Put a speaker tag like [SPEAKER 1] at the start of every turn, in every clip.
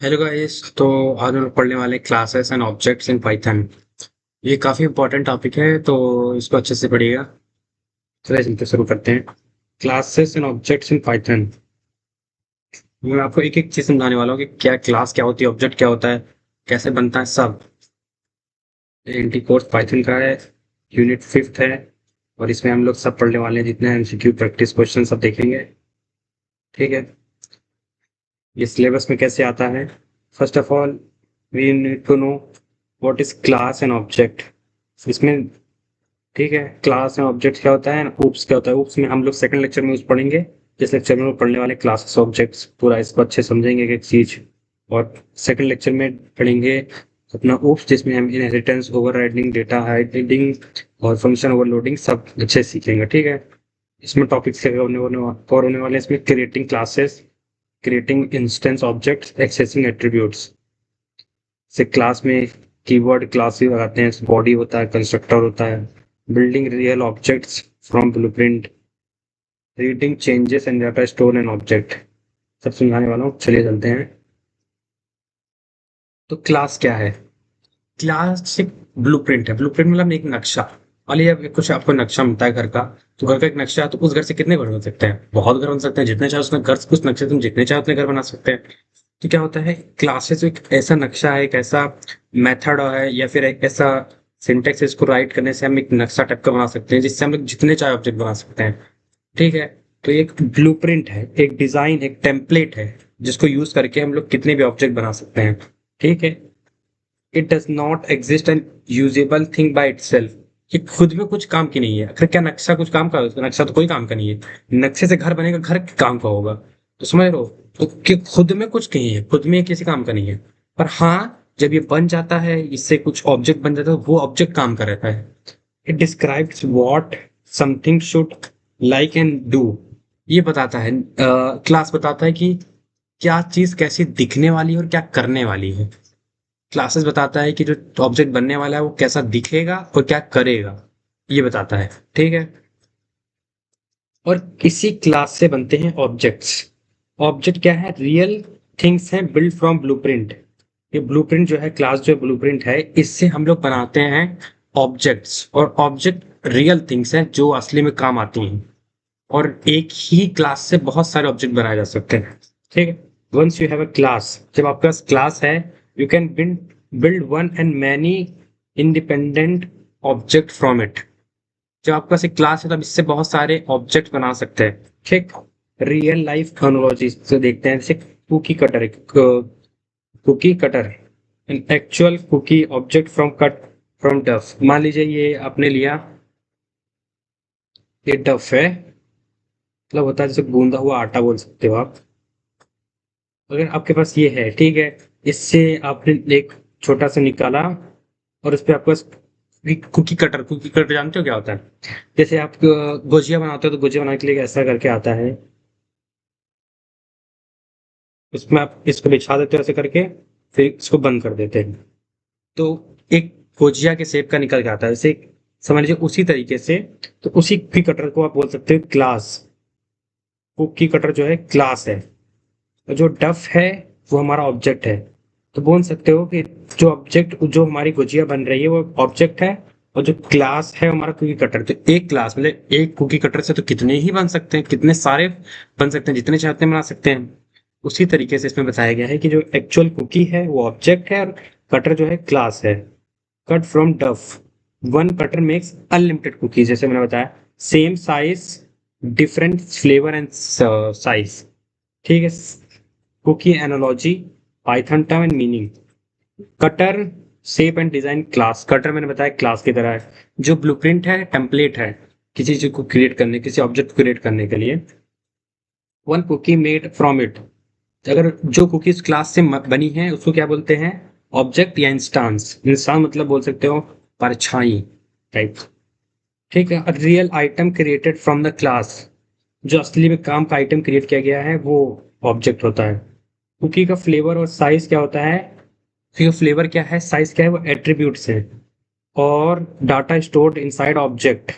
[SPEAKER 1] Hello guys. तो आज हम लोग पढ़ने वाले classes and objects in Python. ये काफ़ी इंपॉर्टेंट टॉपिक है तो इसको अच्छे से पढ़िएगा। चलिए चलते शुरू करते हैं। Classes and objects in Python. मैं आपको एक एक चीज़ समझाने वाला हूँ कि क्या क्लास क्या होती है, ऑब्जेक्ट क्या होता है, कैसे बनता है सब। एंटी कोर्स पाइथन का है, यूनिट 5th है और इसमें हम लोग सब पढ़ने वाले हैं, जितने एमसीक्यू प्रैक्टिस क्वेश्चन सब देखेंगे। ठीक है। ये सिलेबस में कैसे आता है? First of all we need to know what is class and object. इसमें ठीक है, क्लास एंड ऑब्जेक्ट क्या होता है, ऊप्स क्या होता है। ऊप्स में हम लोग सेकंड लेक्चर में यूज पढ़ेंगे। इस लेक्चर में हम लोग पढ़ने वाले क्लासेस ऑब्जेक्ट्स, पूरा इसको अच्छे समझेंगे एक एक चीज। और सेकंड लेक्चर में पढ़ेंगे अपना ऊप्स, जिसमें हम इनहेरिटेंस, ओवरराइडिंग, डेटा हाइडिंग और फंक्शन ओवरलोडिंग सब अच्छे से सीखेंगे। ठीक है। इसमें टॉपिक्स होने वाले इसमें creating classes, creating instance objects, accessing attributes. से क्लास में कीवर्ड क्लास ही लगाते हैं, बॉडी होता है, कंस्ट्रक्टर होता है, building real objects from blueprint, reading changes and data store and object, सब समझाने वाला हूँ। चलिए चलते हैं। तो क्लास क्या है? क्लास एक ब्लूप्रिंट है। ब्लूप्रिंट मतलब एक नक्शा। और ये कुछ आपको नक्शा मिलता है घर का, तो घर का एक नक्शा है, तो उस घर से कितने घर बन सकते हैं? बहुत घर बन सकते हैं, जितने चाहे उसमें घर, उस नक्शे से तुम जितने चाहे उतने घर बना सकते हैं। तो क्या होता है, क्लासेस एक ऐसा नक्शा है, एक ऐसा मेथड है, या फिर एक ऐसा सिंटेक्स है, इसको राइट करने से हम एक नक्शा टाइप का बना सकते हैं, जिससे हम लोग जितने चाहे ऑब्जेक्ट बना सकते हैं। ठीक है। तो ये एक ब्लूप्रिंट है, एक डिजाइन, एक टेम्पलेट है, जिसको यूज करके हम लोग कितने भी ऑब्जेक्ट बना सकते हैं। ठीक है। It does not exist an usable thing by itself. ये खुद में कुछ काम की नहीं है। आखिर क्या नक्शा कुछ काम का है? नक्शा तो कोई काम का नहीं है। नक्शे से घर बनेगा, घर के काम का होगा। तो समझ रहे हो? तो कि खुद में कुछ नहीं है, खुद में ये किसी काम का नहीं है। पर हाँ, जब ये बन जाता है, इससे कुछ ऑब्जेक्ट बन जाता है, वो ऑब्जेक्ट काम का रहता है। It describes what something should like and do. ये बताता है, क्लास बताता है कि क्या चीज कैसी दिखने वाली है और क्या करने वाली है। क्लासेस बताता है कि जो ऑब्जेक्ट बनने वाला है वो कैसा दिखेगा और क्या करेगा, ये बताता है। ठीक है। और इसी क्लास से बनते हैं ऑब्जेक्ट्स। ऑब्जेक्ट क्या है? रियल थिंग्स हैं बिल्ड फ्रॉम ब्लूप्रिंट। ये ब्लूप्रिंट जो है, क्लास जो ब्लूप्रिंट है, इससे हम लोग बनाते हैं ऑब्जेक्ट्स। और ऑब्जेक्ट रियल थिंग्स हैं जो असली में काम आती हैं। और एक ही क्लास से बहुत सारे ऑब्जेक्ट बनाए जा सकते हैं। ठीक है। Once you have a class, जब आपके पास क्लास है, you can build one and many independent object from it. जब आपके पास एक क्लास है, तब इससे बहुत सारे ऑब्जेक्ट बना सकते हैं। ठीक। रियल लाइफ एनालॉजी से देखते हैं, जैसे cookie cutter, cookie cutter, an actual cookie object from dough. मान लीजिए ये आपने लिया, ये डफ है, मतलब होता है जैसे गूंदा हुआ आटा बोल सकते हो आप। अगर आपके पास ये है, ठीक है, इससे आपने एक छोटा सा निकाला और उस पे आपके पास कुकी कटर, कुकी कटर जानते हो क्या होता है? जैसे आप गुजिया बनाते हो, तो गुजिया बनाने के लिए ऐसा करके आता है, उसमें आप इसको बिछा देते हो ऐसे करके, फिर इसको बंद कर देते हैं, तो एक गुजिया के शेप का निकल के आता है। जैसे समझ लीजिए उसी तरीके से, तो उसी कुकी कटर को आप बोल सकते हो क्लास। कुकी कटर जो है क्लास है, और जो डफ है वो हमारा ऑब्जेक्ट है। तो बोल सकते हो कि जो ऑब्जेक्ट, जो हमारी गुजिया बन रही है वो ऑब्जेक्ट है, और जो क्लास है हमारा कुकी कटर। तो एक क्लास मतलब एक कुकी कटर से तो कितने ही बन सकते हैं, कितने सारे बन सकते हैं, जितने चाहते हैं बना सकते हैं। उसी तरीके से इसमें बताया गया है कि जो एक्चुअल कुकी है वो ऑब्जेक्ट है, और कटर जो है क्लास है। Cut from dough, one cutter makes unlimited cookies, जैसे मैंने बताया, same size, different flavour and size. ठीक है। Cookie analogy, Python term and meaning. Cutter shape and design class. Cutter मैंने बताया क्लास की तरह है। जो ब्लूप्रिंट है, टेम्पलेट है किसी चीज को क्रिएट करने, किसी ऑब्जेक्ट को क्रिएट करने के लिए। One cookie made from it, अगर जो कुकीज क्लास से बनी है उसको क्या बोलते हैं? ऑब्जेक्ट या इंस्टांस। इंस्टांस मतलब बोल सकते हो परछाई टाइप। ठीक है। Real item created from the class, जो असली में काम का आइटम क्रिएट किया गया है वो ऑब्जेक्ट होता है। कुकी का फ्लेवर और साइज क्या होता है? कुकी का फ्लेवर क्या है, साइज क्या है, वो एट्रीब्यूट्स है। और data stored inside object,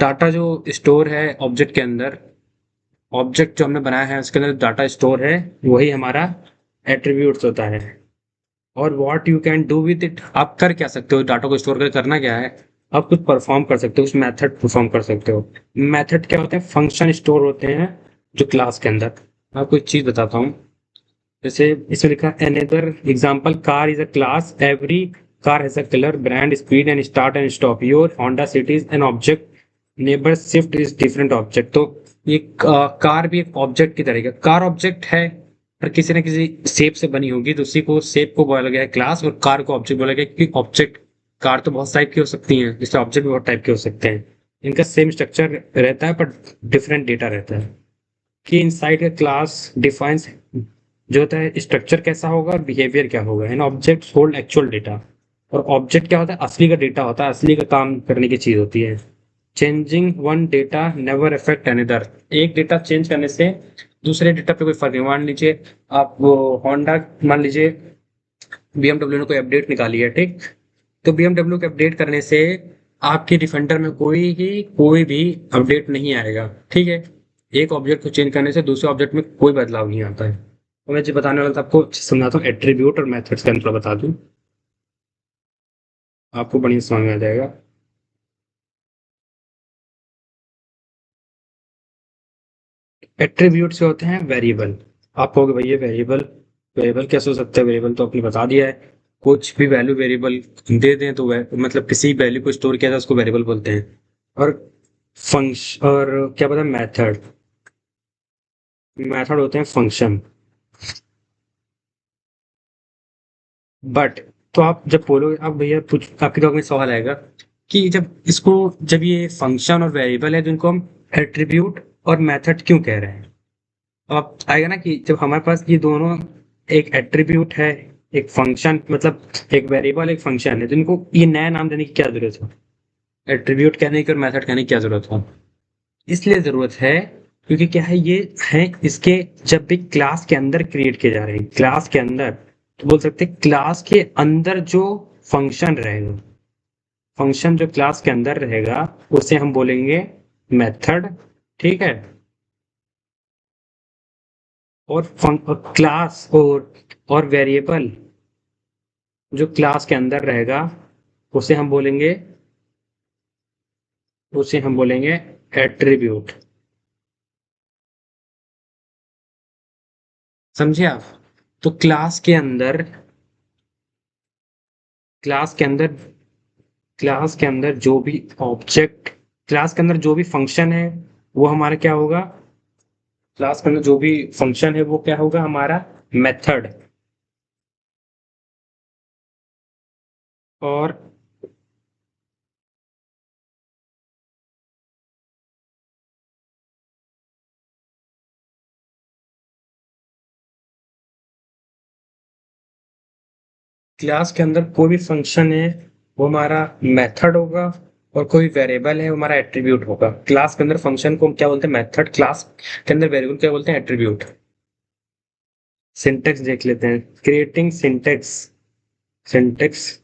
[SPEAKER 1] data जो स्टोर है ऑब्जेक्ट के अंदर, ऑब्जेक्ट जो हमने बनाया है उसके अंदर डाटा स्टोर है, वही हमारा एट्रीब्यूट्स होता है। और what you can do with it, आप कर क्या सकते हो डाटा को स्टोर कर, करना क्या है, आप कुछ परफॉर्म कर सकते हो, कुछ मेथड परफॉर्म कर सकते हो। मेथड क्या होते हैं, फंक्शन स्टोर होते हैं जो क्लास के अंदर। मैं आपको एक चीज बताता हूँ, जैसे इसमें लिखा है another example, car is a class, every car has a colour, brand, speed and start and stop, your Honda city is an object, neighbour shift is different object. तो ये कार भी एक ऑब्जेक्ट की तरह का, कार ऑब्जेक्ट है पर किसी न किसी शेप से बनी होगी, तो उसी को शेप को बोला गया है क्लास, और कार को ऑब्जेक्ट बोला गया क्योंकि ऑब्जेक्ट, कार तो बहुत टाइप की हो सकती हैं, जिससे ऑब्जेक्ट भी बहुत टाइप के हो सकते हैं। इनका सेम स्ट्रक्चर रहता है पर डिफरेंट डेटा रहता है। कि इनसाइड का क्लास डिफाइंस जो होता है स्ट्रक्चर कैसा होगा और बिहेवियर क्या होगा। An object hold actual data, और ऑब्जेक्ट क्या होता है, असली का डेटा होता है, असली का काम करने की चीज होती है। Changing one data never affect another, एक डेटा चेंज करने से दूसरे डेटा पे कोई फर्क नहीं। मान लीजिए आप वो होंडा, मान लीजिए बीएमडब्ल्यू ने कोई अपडेट निकाली है, ठीक, तो बीएमडब्ल्यू के अपडेट करने से आपके डिफेंडर में कोई भी अपडेट नहीं आएगा, ठीक है। एक ऑब्जेक्ट को चेंज करने से दूसरे ऑब्जेक्ट में कोई बदलाव नहीं आता है। तो मैं जो बताने वाला था आपको समझाता हूँ, एट्रीब्यूट और मेथड्स के अंतर बता दूं, आपको बढ़िया समझ में आ जाएगा। एट्रीब्यूट से होते हैं वेरिएबल। आप कहोगे भैया वेरिएबल, वेरिएबल कैसे हो सकता है, वेरिएबल तो आपने बता दिया है, कुछ भी वैल्यू वेरिएबल दे दें तो मतलब किसी वैल्यू को स्टोर किया था उसको वेरिएबल बोलते हैं। और फंक्शन, और क्या पता, मेथड, मेथड होते हैं फंक्शन। बट, तो आप जब बोलोगे, अब भैया कुछ आपके दिमाग में सवाल आएगा कि जब ये फंक्शन और वेरिएबल है तो इनको हम एट्रीब्यूट और मेथड क्यों कह रहे हैं। अब आएगा ना कि जब हमारे पास ये दोनों, एक एट्रीब्यूट है, एक फंक्शन, मतलब एक वेरिएबल एक फंक्शन है, तो इनको ये नया नाम देने की क्या जरूरत है, एट्रीब्यूट कहने की और मेथड कहने की क्या जरूरत है। इसलिए जरूरत है क्योंकि क्या है, ये है इसके जब भी क्लास के अंदर क्रिएट किए जा रहे हैं, क्लास के अंदर, तो बोल सकते हैं क्लास के अंदर जो फंक्शन रहेगा, फंक्शन जो क्लास के अंदर रहेगा उसे हम बोलेंगे मेथड, ठीक है। और क्लास और वेरिएबल जो क्लास के अंदर रहेगा उसे हम बोलेंगे, एट्रीब्यूट। समझे आप। तो क्लास के अंदर क्लास के अंदर जो भी ऑब्जेक्ट, क्लास के अंदर जो भी फंक्शन है वो हमारा क्या होगा, क्लास के अंदर जो भी फंक्शन है वो क्या होगा, हमारा मेथड। और क्लास के अंदर कोई भी फंक्शन है वो हमारा मेथड होगा, और कोई वेरिएबल है वो हमारा एट्रीब्यूट होगा। क्लास के अंदर फंक्शन को हम क्या बोलते हैं, मेथड, क्लास के अंदर वेरिएबल क्या बोलते हैं, एट्रीब्यूट। सिंटेक्स देख लेते हैं, creating syntax. Syntax,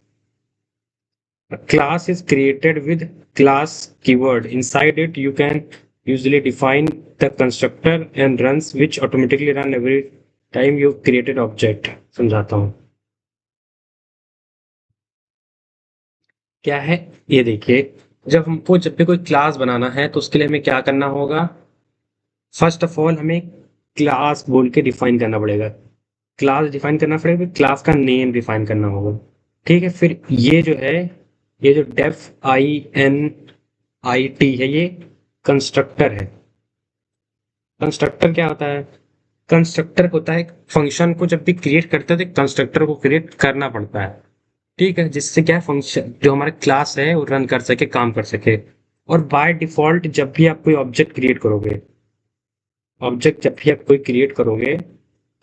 [SPEAKER 1] a class is created with class keyword. Inside it, you can usually define the constructor and runs which automatically run every time you created object. समझाता हूँ क्या है, ये देखिए, जब भी कोई क्लास बनाना है तो उसके लिए हमें क्या करना होगा, फर्स्ट ऑफ ऑल हमें क्लास बोल के डिफाइन करना पड़ेगा। क्लास डिफाइन करना पड़ेगा, क्लास का नेम डिफाइन करना होगा, ठीक है। फिर ये जो है, ये जो डेफ INIT है, ये कंस्ट्रक्टर है। कंस्ट्रक्टर क्या होता है, कंस्ट्रक्टर होता है फंक्शन को जब भी क्रिएट करते हैं तो कंस्ट्रक्टर को क्रिएट करना पड़ता है, ठीक है, जिससे क्या फंक्शन जो हमारा क्लास है वो रन कर सके, काम कर सके। और बाय डिफॉल्ट जब भी आप कोई ऑब्जेक्ट क्रिएट करोगे,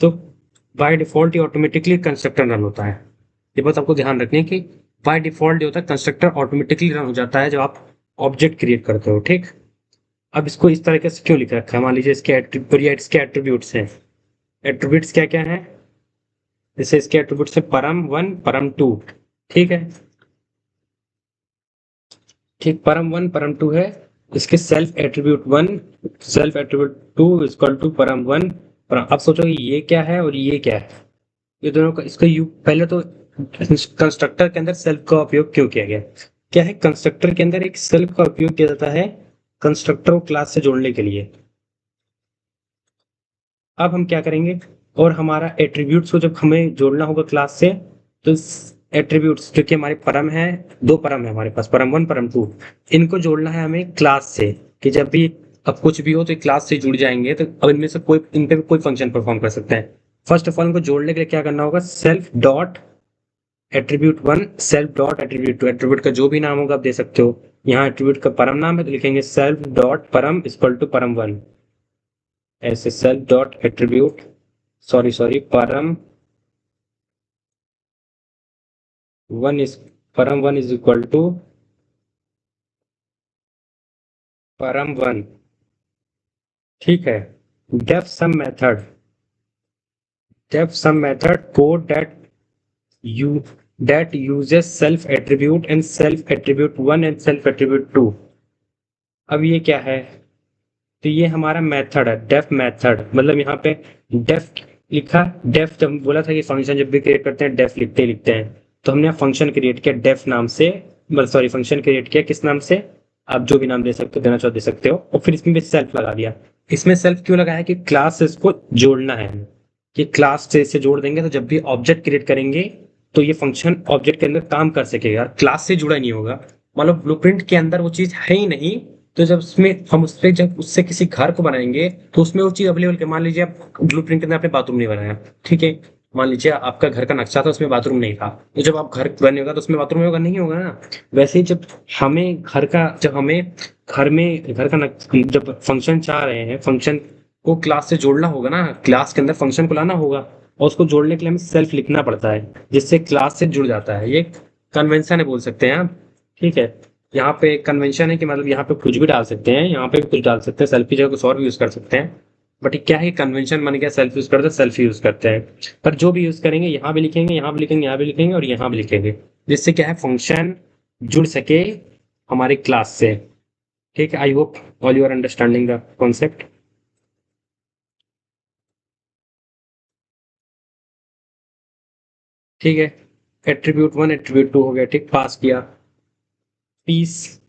[SPEAKER 1] तो बाय डिफॉल्ट ये ऑटोमेटिकली कंस्ट्रक्टर रन होता है। ये बात आपको ध्यान रखनी है कि बाय डिफॉल्ट जो होता है कंस्ट्रक्टर ऑटोमेटिकली रन हो जाता है जब आप ऑब्जेक्ट क्रिएट करते हो, ठीक। अब इसको इस तरीके से क्यों लिख रखा है, मान लीजिए इसके एट्रीब्यूट्स हैं। एट्रीब्यूट्स क्या क्या है, जैसे इसके एट्रीब्यूट्स है परम वन, परम टू, ठीक है, ठीक, परम वन परम टू है। इसके self attribute one, self attribute two equal to param one. अब सोचो कि ये क्या है और ये क्या है, ये दोनों का इसका यू पहले तो कंस्ट्रक्टर के अंदर सेल्फ का उपयोग क्यों किया गया? क्या है, कंस्ट्रक्टर के अंदर एक सेल्फ का उपयोग किया जाता है कंस्ट्रक्टर को क्लास से जोड़ने के लिए। अब हम क्या करेंगे, और हमारा एट्रीब्यूट्स को जब हमें जोड़ना होगा क्लास से, तो एट्रीब्यूट्स जो कि हमारे परम है, दो परम है हमारे पास, परम वन परम टू, इनको जोड़ना है हमें क्लास से। कि जब भी अब कुछ भी हो तो क्लास से जुड़ जाएंगे, तो अब इनमें से कोई, इन पे भी कोई फंक्शन परफॉर्म कर सकते हैं। फर्स्ट ऑफ ऑल इनको जोड़ने के लिए क्या करना होगा, self dot attribute one self dot attribute two, attribute का जो भी नाम होगा आप दे सकते हो। यहाँ एट्रीब्यूट का परम नाम है तो लिखेंगे self dot param equal to param one, ऐसे self dot attribute, sorry param one is, param one is equal to param one. ठीक है। Def some method, def some method code you that uses self attribute and self attribute one and self attribute two. अब ये क्या है, तो ये हमारा method है, डेफ मेथड, मतलब यहाँ पे डेफ लिखा। डेफ जब बोला था कि फंक्शन जब भी क्रिएट करते हैं डेफ लिखते हैं, तो हमने फंक्शन क्रिएट किया डेफ नाम से, मतलब सॉरी फंक्शन क्रिएट किया किस नाम से, आप जो भी नाम दे सकते हो, देना चाहो दे सकते हो, और फिर इसमें भी सेल्फ लगा दिया। इसमें सेल्फ क्यों लगाया, कि क्लास को जोड़ना है, कि क्लास से इसे जोड़ देंगे तो जब भी ऑब्जेक्ट क्रिएट करेंगे तो ये फंक्शन ऑब्जेक्ट के अंदर काम कर सकेगा, क्लास से जुड़ा नहीं होगा। मतलब ब्लूप्रिंट के अंदर वो चीज है ही नहीं, तो जब उसमें हम उस पे जब उससे किसी घर को बनाएंगे तो उसमें वो चीज अवेलेबल है। मान लीजिए आप ब्लूप्रिंट के अंदर आपने बाथरूम नहीं बनाया, ठीक है, मान लीजिए आपका घर का नक्शा था उसमें बाथरूम नहीं था, तो जब आप घर बनेगा तो उसमें बाथरूम होगा, नहीं होगा ना। वैसे ही जब हमें घर का, जब हमें घर में घर का जब फंक्शन चाह रहे हैं, फंक्शन को क्लास से जोड़ना होगा ना, क्लास के अंदर फंक्शन को लाना होगा, और उसको जोड़ने के लिए हमें सेल्फ लिखना पड़ता है जिससे क्लास से जुड़ जाता है। ये कन्वेंशन है बोल सकते हैं आप। ठीक है। यहाँ पे कन्वेंशन है कि मतलब यहाँ पे कुछ भी डाल सकते हैं, यहाँ पे भी कुछ डाल सकते हैं, सेल्फ की जगह कुछ और भी यूज कर सकते हैं। बट क्या है, कन्वेंशन बन गया, सेल्फ यूज करते हैं, सेल्फ यूज करते हैं। पर जो भी यूज करेंगे यहाँ भी लिखेंगे, यहाँ भी लिखेंगे, यहाँ भी लिखेंगे और यहाँ भी लिखेंगे, जिससे क्या है फंक्शन जुड़ सके हमारे क्लास से। ठीक है। I hope all you are understanding the concept. ठीक है। एट्रीब्यूट वन एट्रीब्यूट टू हो गया, ठीक, पास किया। Piece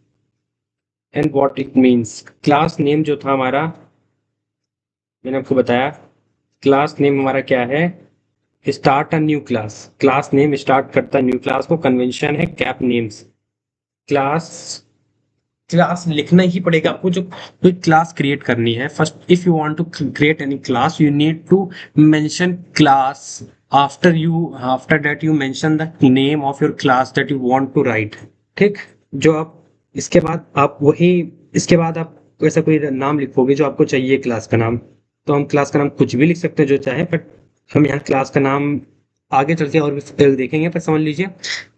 [SPEAKER 1] and what it means, class name जो था हमारा, मैंने आपको बताया क्लास नेम हमारा क्या है, start a new class, class name start करता है न्यू क्लास को, कन्वेंशन है कैप नेम्स। क्लास, क्लास लिखना ही पड़ेगा आपको, जो कोई क्लास क्रिएट करनी है। First if you want to create any class you need to mention class, after that you mention the name of your class that you want to write. ठीक। जो आप इसके बाद आप वही, इसके बाद आप ऐसा कोई नाम लिखोगे जो आपको चाहिए क्लास का नाम, तो हम क्लास का नाम कुछ भी लिख सकते हैं जो चाहे, बट हम यहाँ क्लास का नाम आगे चल के और भी देखेंगे। पर समझ लीजिए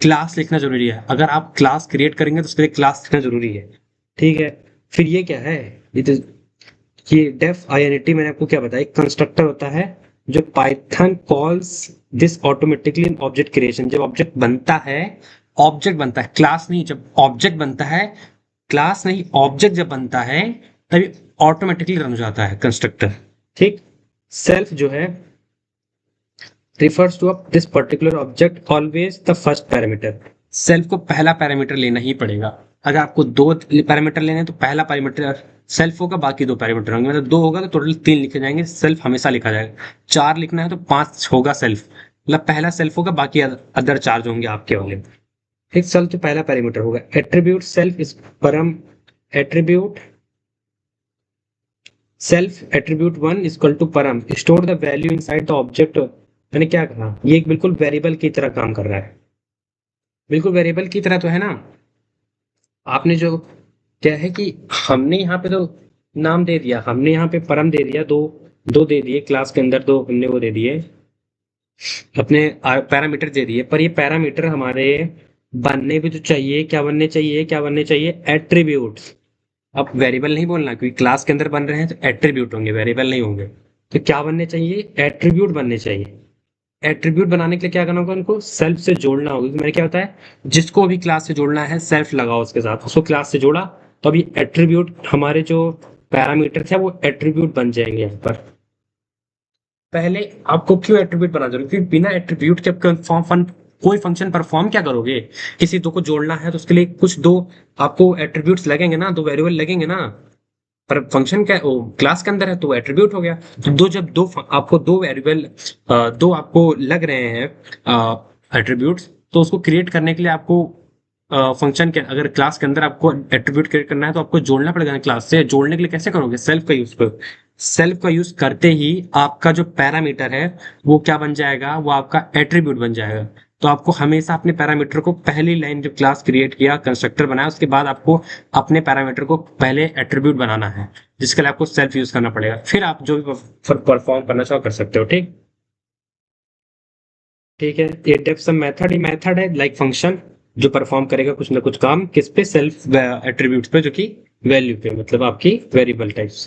[SPEAKER 1] क्लास लिखना जरूरी है, अगर आप क्लास क्रिएट करेंगे तो उसके लिए क्लास लिखना जरूरी है। ठीक है। फिर ये क्या है, ये तो ये डेफ आईएनटी मैंने आपको क्या बताया, एक कंस्ट्रक्टर होता है जो Python calls this automatically in object creation. जब ऑब्जेक्ट बनता है, ऑब्जेक्ट बनता है, क्लास नहीं, जब ऑब्जेक्ट बनता है, क्लास नहीं, ऑब्जेक्ट जब बनता है तभी ऑटोमेटिकली रन हो जाता है कंस्ट्रक्टर। ठीक। सेल्फ जो है refers to this particular object always the first parameter। Self को पहला पैरामीटर लेना ही पड़ेगा। अगर आपको दो पैरामीटर लेने हैं तो पहला पैरामीटर सेल्फ होगा, बाकी दो पैरामीटर होंगे, मतलब दो होगा तो टोटल तीन लिखे जाएंगे, सेल्फ हमेशा लिखा जाएगा। चार लिखना है तो पांच होगा सेल्फ, मतलब पहला सेल्फ होगा, बाकी अदर चार्ज होंगे आपके वाले। एक सेल्फ तो पहला पैरामीटर होगा। Attribute self is param attribute self attribute one equal to param store the value inside the object. मैंने क्या कहा, ये एक बिल्कुल वेरिएबल की तरह काम कर रहा है, बिल्कुल वेरिएबल की तरह तो है ना। आपने जो क्या है कि हमने यहाँ पे तो नाम दे दिया, हमने यहाँ पे परम दे दिया, दो दो दे दिए क्लास के अंदर, दो हमने वो दे दिए अपने पैरामीटर दे दिए, पर ये पैरामीटर हमारे बनने भी तो चाहिए। क्या बनने चाहिए, क्या बनने चाहिए, एट्रीब्यूट्स। अब वेरिएबल नहीं बोलना, क्योंकि क्लास के अंदर बन रहे हैं तो एट्रीब्यूट होंगे, वेरिएबल नहीं होंगे। तो क्या बनने चाहिए, एट्रीब्यूट बनने चाहिए। एट्रीब्यूट बनाने के लिए क्या करना होगा, उनको सेल्फ से जोड़ना होगा। क्योंकि मैंने क्या होता है, जिसको भी क्लास से जोड़ना है सेल्फ लगाओ उसके साथ, उसको क्लास से जोड़ा तो अभी एट्रीब्यूट हमारे जो पैरामीटर थे वो एट्रीब्यूट बन जाएंगे यहाँ पर। पहले आपको क्यों एट्रीब्यूट बनाना जरूरी, क्योंकि बिना एट्रीब्यूट के कोई फंक्शन परफॉर्म क्या करोगे। किसी दो को जोड़ना है तो उसके लिए कुछ दो आपको एट्रीब्यूट्स लगेंगे ना, दो वेरिएबल लगेंगे ना। पर फंक्शन क्या वो क्लास के अंदर है तो वो एट्रीब्यूट हो गया। तो दो जब आपको दो वेरिएबल दो आपको लग रहे हैं एट्रीब्यूट्स, तो उसको क्रिएट करने के लिए आपको फंक्शन के अगर क्लास के अंदर आपको एट्रीब्यूट क्रिएट करना है तो आपको जोड़ना पड़ेगा क्लास से। जोड़ने के लिए कैसे करोगे, सेल्फ का यूज करो। सेल्फ का यूज करते ही आपका जो पैरामीटर है वो क्या बन जाएगा, वो आपका एट्रीब्यूट बन जाएगा। तो आपको हमेशा अपने पैरामीटर को पहली लाइन जब क्लास क्रिएट किया कंस्ट्रक्टर बनाया उसके बाद आपको अपने पैरामीटर को पहले एट्रीब्यूट बनाना है, जिसके लिए आपको सेल्फ यूज करना पड़ेगा। फिर आप जो भी परफॉर्म करना चाहो कर सकते हो। ठीक ठीक है। ये डेफ सब मेथड ही मेथड है लाइक फंक्शन जो परफॉर्म करेगा कुछ ना कुछ काम किस पे, सेल्फ एट्रीब्यूट्स पे, जो कि वैल्यू पे, मतलब आपकी variable types.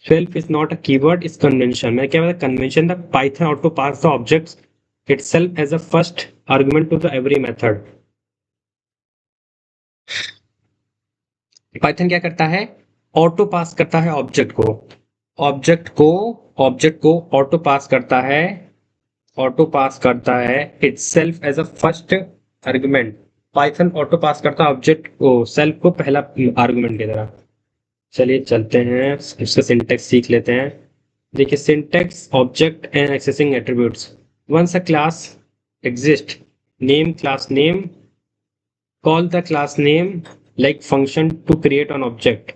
[SPEAKER 1] Self is not a keyword, is convention. मैं क्या बताया, convention the Python auto pass the objects itself as a first argument to the every method। Python क्या करता है, ऑटो पास करता है ऑब्जेक्ट को, ऑब्जेक्ट को ऑब्जेक्ट को ऑटो पास करता है, ऑटो पास करता है itself as a first argument। Python auto pass करता है ऑब्जेक्ट को सेल्फ को पहला आर्गुमेंट की तरह। चलिए चलते हैं इसका सिंटेक्स सीख लेते हैं। देखिए syntax, object and accessing attributes. once a class exist, name class name, call the class name like function to create an object।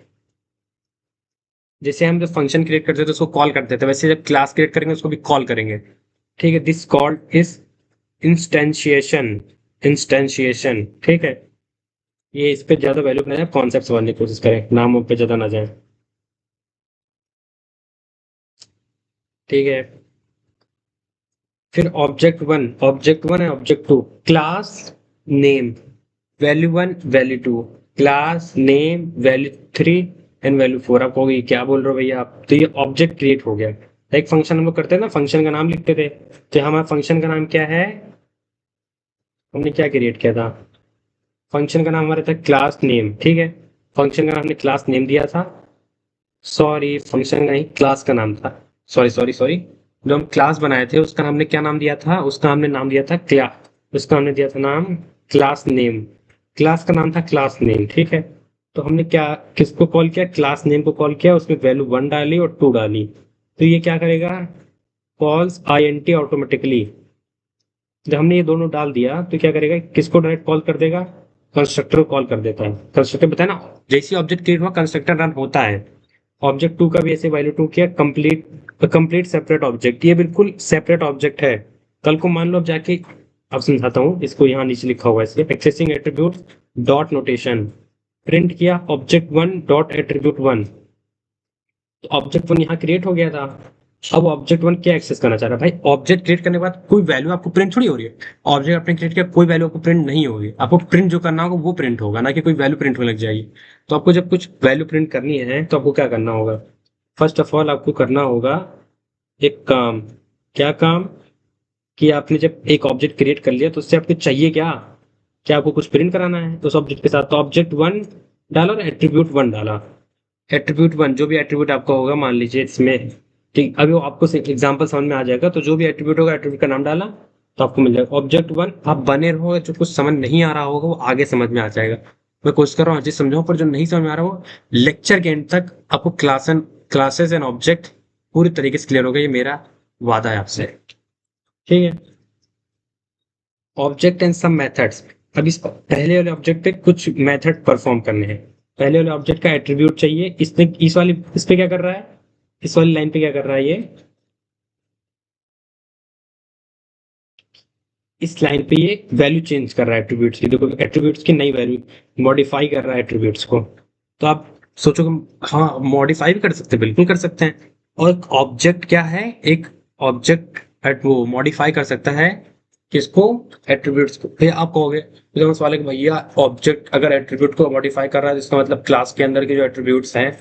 [SPEAKER 1] जैसे हम जब फंक्शन क्रिएट करते थे तो उसको कॉल करते थे, वैसे जब क्लास क्रिएट करेंगे उसको भी कॉल करेंगे। ठीक है। This called is instantiation, instantiation. ठीक है। ये इस पे ज्यादा वैल्यू ना जाए, कॉन्सेप्ट समझने की कोशिश करें, नामों पे ज्यादा ना जाए। ठीक है। फिर ऑब्जेक्ट वन है object two, class name, value one value two, class name value three and value four. आप कहोगे क्या बोल रहे हो भैया आप, तो ये ऑब्जेक्ट क्रिएट हो गया। एक फंक्शन हम लोग करते हैं ना, फंक्शन का नाम लिखते थे, तो हमारा फंक्शन का नाम क्या है, हमने क्या क्रिएट किया था, फंक्शन का नाम हमारा था क्लास नेम। ठीक है। फंक्शन का नाम हमने क्लास नेम दिया था, सॉरी फंक्शन का ही क्लास का नाम था, सॉरी सॉरी सॉरी। जो हम क्लास बनाए थे उसका हमने क्या नाम दिया था, उसका हमने नाम दिया था क्लास, उसका हमने दिया था नाम क्लास नेम। क्लास का नाम था क्लास नेम। ठीक है। तो हमने क्या किसको कॉल किया, क्लास नेम को कॉल किया, उसमें वैल्यू वन डाली और टू डाली। तो ये क्या करेगा, कॉल्स INT ऑटोमेटिकली। जब हमने ये दोनों डाल दिया तो क्या करेगा, किसको डायरेक्ट कॉल कर देगा, कंस्ट्रक्टर को कॉल कर देता है। कंस्ट्रक्टर बताया ना, जैसे ऑब्जेक्ट क्रिएट हुआ कंस्ट्रक्टर रन होता है। ऑब्जेक्ट टू का भी ऐसे वैल्यू टू किया, कंप्लीट सेपरेट ऑब्जेक्ट, ये बिल्कुल सेपरेट ऑब्जेक्ट है। कल को मान लो अब जाके, अब समझाता हूँ इसको, यहाँ नीचे लिखा हुआ है इसके, accessing attribute dot notation, print किया object one dot attribute one, तो ऑब्जेक्ट वन यहाँ क्रिएट हो गया था। अब ऑब्जेक्ट वन क्या एक्सेस करना चाह रहा है भाई, ऑब्जेक्ट क्रिएट करने के बाद कोई वैल्यू आपको प्रिंट थोड़ी हो रही है। ऑब्जेक्ट आपने क्रिएट किया, कोई वैल्यू आपको प्रिंट नहीं होगी, आपको प्रिंट जो करना होगा वो प्रिंट होगा, ना कि कोई वैल्यू प्रिंट होने लग जाएगी। तो आपको जब कुछ वैल्यू प्रिंट करनी है तो आपको क्या करना होगा, फर्स्ट ऑफ ऑल आपको करना होगा एक काम। क्या काम, कि आपने जब एक ऑब्जेक्ट क्रिएट कर लिया तो उससे आपको चाहिए क्या, क्या आपको कुछ प्रिंट कराना है तो उस ऑब्जेक्ट के साथ, तो ऑब्जेक्ट वन डाला और एट्रीब्यूट वन डाला। एट्रीब्यूट वन जो भी एट्रीब्यूट आपका होगा, मान लीजिए इसमें, ठीक अभी वो आपको एग्जांपल समझ में आ जाएगा, तो जो भी एट्रीब्यूट होगा एट्रीब्यूट का नाम डाला तो आपको मिल जाएगा ऑब्जेक्ट वन। आप बने रहो, जो कुछ समझ नहीं आ रहा होगा वो आगे समझ में आ जाएगा। मैं कोशिश कर रहा हूँ अच्छे समझाऊं, पर जो नहीं समझ में आ रहा हो लेक्चर के एंड तक आपको क्लासेस एंड ऑब्जेक्ट पूरी तरीके से क्लियर होगा, ये मेरा वादा है आपसे। ठीक है। Object and some methods. अब इस पहले वाले ऑब्जेक्ट पे कुछ मेथड परफॉर्म करने हैं। पहले वाले ऑब्जेक्ट का एट्रीब्यूट चाहिए, इसने इस वाली इस पे क्या कर रहा है, इस वाली लाइन पे क्या कर रहा है, ये इस लाइन पे ये वैल्यू चेंज कर रहा है एट्रीब्यूट्स की। देखो एट्रीब्यूट्स की नई वैल्यू मॉडिफाई कर रहा है एट्रीब्यूट्स को। तो आप सोचो कि हाँ मॉडिफाई भी कर सकते हैं, बिल्कुल कर सकते हैं। और एक ऑब्जेक्ट क्या है, एक ऑब्जेक्ट वो मॉडिफाई कर सकता है किसको, एट्रीब्यूट्स को। फिर आप कहोगे तो सवाल है कि भैया ऑब्जेक्ट अगर एट्रीब्यूट को मॉडिफाई कर रहा है जिसका मतलब क्लास के अंदर के जो एट्रीब्यूट्स हैं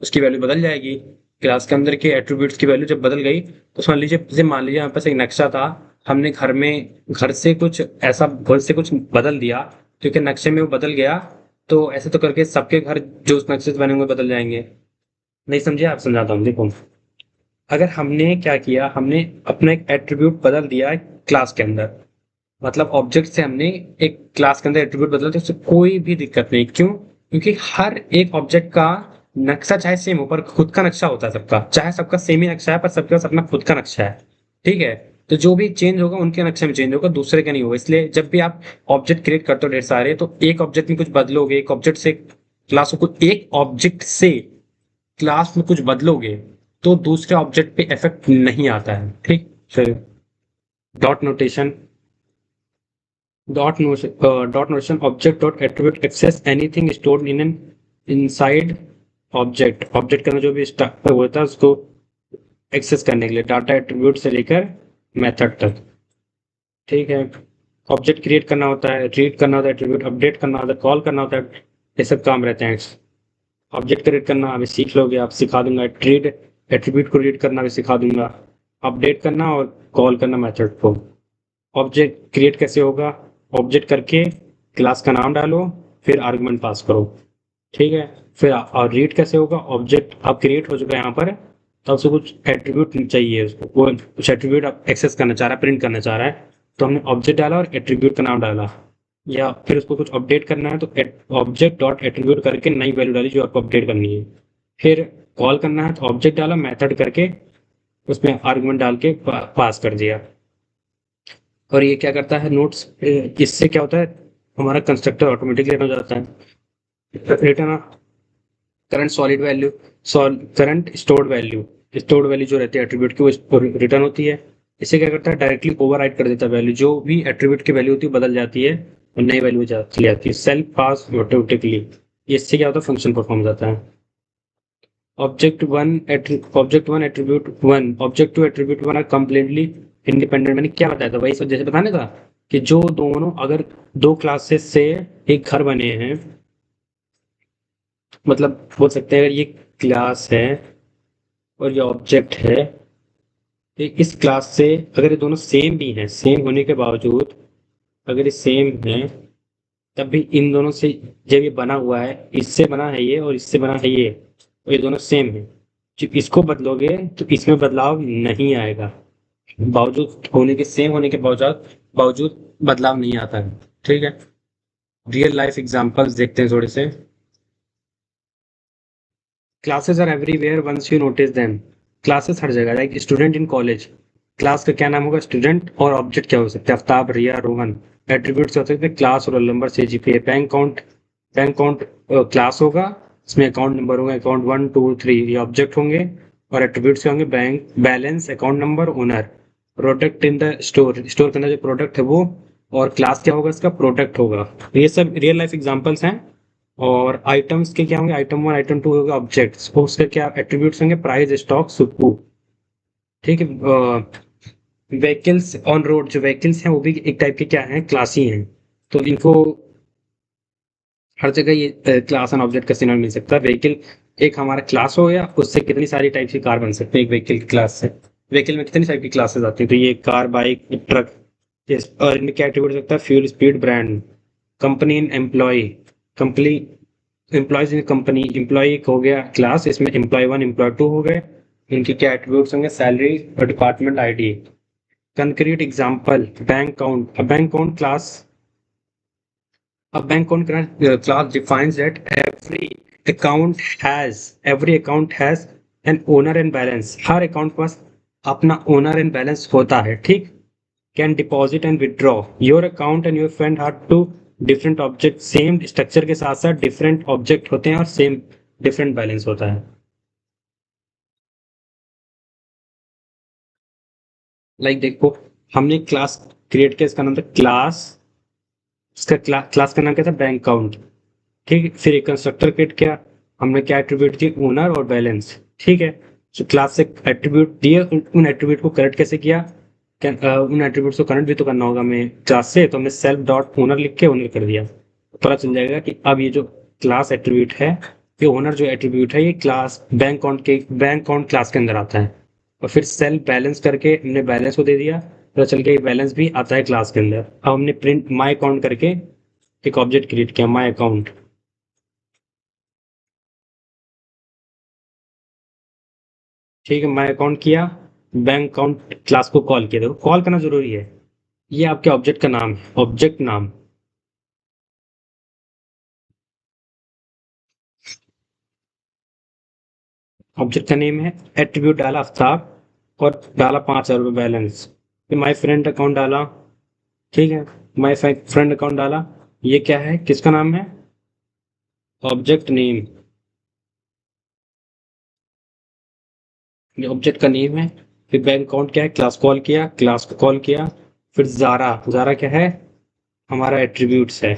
[SPEAKER 1] उसकी वैल्यू बदल जाएगी। क्लास के अंदर के एट्रीब्यूट्स की वैल्यू जब बदल गई तो समझ लीजिए, जैसे मान लीजिए हमारे पास एक नक्शा था, हमने घर से कुछ ऐसा, घर से कुछ बदल दिया क्योंकि नक्शे में वो बदल गया, तो ऐसे तो करके सबके घर जो उस नक्शे से बने हुए बदल जाएंगे। नहीं समझे, आप समझाता हूँ देखो। अगर हमने क्या किया, हमने अपना एक एट्रीब्यूट बदल दिया क्लास के अंदर, मतलब ऑब्जेक्ट से हमने एक क्लास के अंदर एट्रीब्यूट बदला, तो उससे कोई भी दिक्कत नहीं। क्यों? क्योंकि हर एक ऑब्जेक्ट का नक्शा चाहे सेम हो, पर खुद का नक्शा होता है सबका, चाहे सबका सेम ही नक्शा है पर सबके पास अपना खुद का नक्शा है। ठीक है? तो जो भी चेंज होगा उनके नक्शे में चेंज होगा, दूसरे का नहीं होगा। इसलिए जब भी आप ऑब्जेक्ट क्रिएट करते हो ढेर सारे, तो एक ऑब्जेक्ट में कुछ बदलोगे, एक ऑब्जेक्ट से क्लास में कुछ बदलोगे, तो दूसरे ऑब्जेक्ट पे इफेक्ट नहीं आता है। ठीक? फिर dot notation, dot notation object dot attribute access anything stored in an inside object का जो भी होता है उसको एक्सेस करने के लिए, डाटा एट्रीब्यूट से लेकर मेथड तक। ठीक है? ऑब्जेक्ट क्रिएट करना होता है, रीड करना होता है, एट्रीब्यूट अपडेट करना होता है, कॉल करना होता है, ये सब काम रहते हैं। ऑब्जेक्ट क्रिएट करना अभी सीख लोगे, आप सिखा दूंगा। रीड, एट्रीब्यूट को रीड करना भी सिखा दूंगा। अपडेट करना और कॉल करना मेथड को। ऑब्जेक्ट क्रिएट कैसे होगा? ऑब्जेक्ट करके क्लास का नाम डालो, फिर आर्गुमेंट पास करो। ठीक है? फिर और रीड कैसे होगा? ऑब्जेक्ट अब क्रिएट हो चुका है यहाँ पर, तो उसको कुछ एट्रीब्यूट चाहिए, उसको वो कुछ एट्रीब्यूट आप एक्सेस करना चाह रहा है, प्रिंट करना चाह रहा है, तो हमने ऑब्जेक्ट डाला और एट्रीब्यूट का नाम डाला। या फिर उसको कुछ अपडेट करना है, तो ऑब्जेक्ट डॉट एट्रीब्यूट करके नई वैल्यू डाली जो आपको अपडेट करनी है। फिर कॉल करना है, तो ऑब्जेक्ट डाला, मेथड करके उसमें आर्गुमेंट डाल के पास कर दिया। और ये क्या करता है? नोट्स, इससे क्या होता है, हमारा कंस्ट्रक्टर ऑटोमेटिकली रन हो जाता है। Return current solid value, current stored value जो रहती है एट्रीब्यूट की, वो रिटर्न होती है। इससे क्या करता है? डायरेक्टली ओवरराइट कर देता है वैल्यू, जो भी एट्रीब्यूट की वैल्यू होती है बदल जाती है और नई वैल्यू चली जाती है सेल्फ पास ऑटोमेटिकली। इससे क्या होता है? फंक्शन परफॉर्म जाता है। Object two attribute one are completely independent. मैंने क्या बताया था? वही सब जैसे बताने था कि जो दोनों, अगर दो क्लासेस से एक घर बने हैं, मतलब बोल सकते हैं अगर ये क्लास है और ये ऑब्जेक्ट है, तो इस क्लास से अगर ये दोनों सेम भी हैं, सेम होने के बावजूद अगर ये सेम है, तब भी इन दोनों से, जब ये बना हुआ है, इससे बना है ये और इससे बना है ये, और ये दोनों सेम है, जब इसको बदलोगे तो इसमें बदलाव नहीं आएगा, बावजूद होने के, सेम होने के बावजूद बावजूद बदलाव नहीं आता है। ठीक है? रियल लाइफ एग्जांपल्स देखते हैं थोड़े से। Classes are everywhere once you notice them. Classes हर जगह, like student in college, class का क्या नाम होगा? स्टूडेंट। और ऑब्जेक्ट क्या हो सकते हैं? आफ्ताब, रिया, रोहन। एट्रीब्यूट्स हो सकते हैं class, roll number, CGPA. Bank count class होगा, इसमें अकाउंट नंबर होगा, अकाउंट 1 2 3 ये ऑब्जेक्ट होंगे, और एट्रीब्यूट्स होंगे bank balance, account number, owner. Product in the store के अंदर जो प्रोडक्ट है वो, और क्लास क्या होगा? इसका प्रोडक्ट होगा। ये सब रियल लाइफ एग्जांपल्स हैं। और आइटम्स के क्या होंगे? आइटम 1 आइटम 2 होगा ऑब्जेक्ट्स, उसके क्या एट्रीब्यूट्स होंगे? Price, stock, SKU. ठीक है? व्हीकल्स ऑन रोड, जो व्हीकल्स हैं वो भी एक टाइप के क्या हैं? क्लास ही हैं। तो इनको हर जगह ये क्लास एंड ऑब्जेक्ट का सिनोनिम मिल सकता है। व्हीकल एक हमारा क्लास हो गया, उससे कितनी सारी टाइप की कार बन सकते हैं एक व्हीकल की क्लास से। व्हीकल में कितनी सारी की क्लासेस आती हैं, तो ये कार, बाइक, ट्रक। और इनमें क्या एट्रीब्यूट हो सकता है? Fuel, speed, brand. Company in employ, company employees in company, employ एक हो गया क्लास, इसमें एम्प्लॉय 1 एम्प्लॉय 2 हो गए। इनके क्या एट्रीब्यूट्स होंगे? सैलरी और department ID. Concrete example, bank count. A bank account class defines that every account has an owner and balance. हर अकाउंट के पास अपना ओनर एंड बैलेंस होता है। ठीक? Can deposit and withdraw. Your account and your friend are two different object, same structure के साथ साथ डिफरेंट ऑब्जेक्ट होते हैं और सेम डिफरेंट बैलेंस होता है। लाइक देखो, हमने क्लास क्रिएट किया, इसका नाम था क्लास, इसका क्लास का नाम क्या था? Bank account. ठीक है? फिर एक कंस्ट्रक्टर क्रिएट किया, हमने क्या एट्रीब्यूट दिए? ओनर और बैलेंस। ठीक है? तो क्लास से एट्रीब्यूट दिए, उन एट्रीब्यूट को कनेक्ट कैसे किया? उन एट्रीब्यूट को कनेक्ट भी तो करना होगा हमें क्लास से, तो हमने सेल्फ डॉट ओनर लिख के ओनर कर दिया। तो पता चल जाएगा कि अब ये जो क्लास एट्रीब्यूट है, ये ओनर जो एट्रीब्यूट है, ये क्लास बैंक अकाउंट क्लास के अंदर आता है। और फिर सेल्फ बैलेंस करके हमने बैलेंस को दे दिया, पता चल गया ये बैलेंस भी आता है क्लास के अंदर। अब हमने प्रिंट माई अकाउंट करके एक ऑब्जेक्ट क्रिएट किया, माई अकाउंट। ठीक है, मैं अकाउंट किया, बैंक अकाउंट क्लास को कॉल किया। देखो कॉल करना जरूरी है। ये आपके ऑब्जेक्ट का नाम है, ऑब्जेक्ट नाम। ऑब्जेक्ट का नेम है, एट्रीब्यूट डाला आफ्ताब और डाला 5,000 रुपये बैलेंस। फिर माई फ्रेंड अकाउंट डाला। ठीक है, माई फ्रेंड अकाउंट डाला। ये क्या है, किसका नाम है? Object name. ये ऑब्जेक्ट का नेम है। फिर बैंक अकाउंट क्या है, क्लास कॉल किया, क्लास को कॉल किया। फिर जारा, जारा क्या है? हमारा एट्रीब्यूट्स है।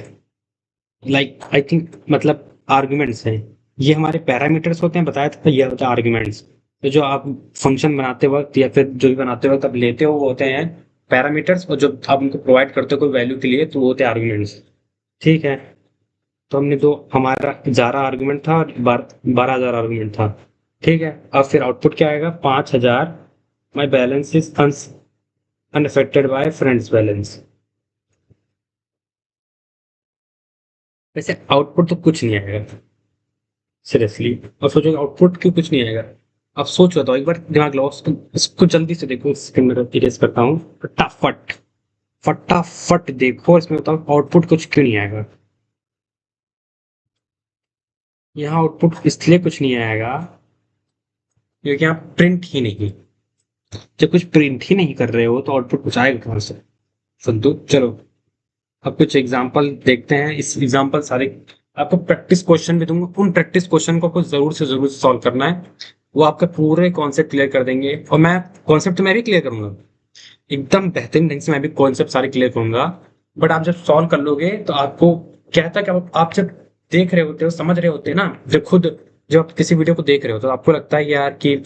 [SPEAKER 1] लाइक आई थिंक मतलब आर्ग्यूमेंट्स हैं। ये हमारे पैरामीटर्स होते हैं, बताया था, ये होता है आर्ग्यूमेंट्स। तो जो आप फंक्शन बनाते वक्त या फिर जो भी बनाते वक्त आप लेते हो वो होते हैं पैरामीटर्स, और जो आप उनको प्रोवाइड करते हो कोई वैल्यू के लिए तो वो होते हैं आर्ग्यूमेंट्स। ठीक है, तो हमने दो, हमारा 11 आर्गुमेंट था और 12,000 आर्गुमेंट था। ठीक है, अब फिर आउटपुट क्या आएगा? 5,000। माई balance is unaffected bye friends balance. वैसे आउटपुट तो कुछ नहीं आएगा सीरियसली। और सोचो आउटपुट क्यों कुछ नहीं आएगा? अब सोच तो एक बार दिमाग लगाओ, इसको जल्दी से देखो, इसके मेरा इरेज करता हूँ। फटाफट, फटाफट देखो इसमें, बताओ आउटपुट कुछ क्यों नहीं आएगा? यहाँ आउटपुट इसलिए कुछ नहीं आएगा क्योंकि आप प्रिंट ही नहीं, जब कुछ प्रिंट ही नहीं कर रहे हो तो आउटपुट कुछ आएगा कहाँ से? संतु चलो, अब कुछ एग्जांपल देखते हैं। इस एग्जांपल सारे आपको प्रैक्टिस क्वेश्चन भी दूंगा, उन प्रैक्टिस क्वेश्चन को आपको जरूर से जरूर सॉल्व करना है। वो आपके पूरे कॉन्सेप्ट क्लियर कर देंगे, और मैं कॉन्सेप्ट तो मैं भी क्लियर करूंगा, एकदम बेहतरीन ढंग से मैं भी कॉन्सेप्ट सारे क्लियर करूंगा। बट आप जब सॉल्व कर लोगे तो आपको क्या था कि आप जब देख रहे होते हो, समझ रहे होते हैं ना, जब खुद जब आप किसी वीडियो को देख रहे हो तो आपको लगता है यार कि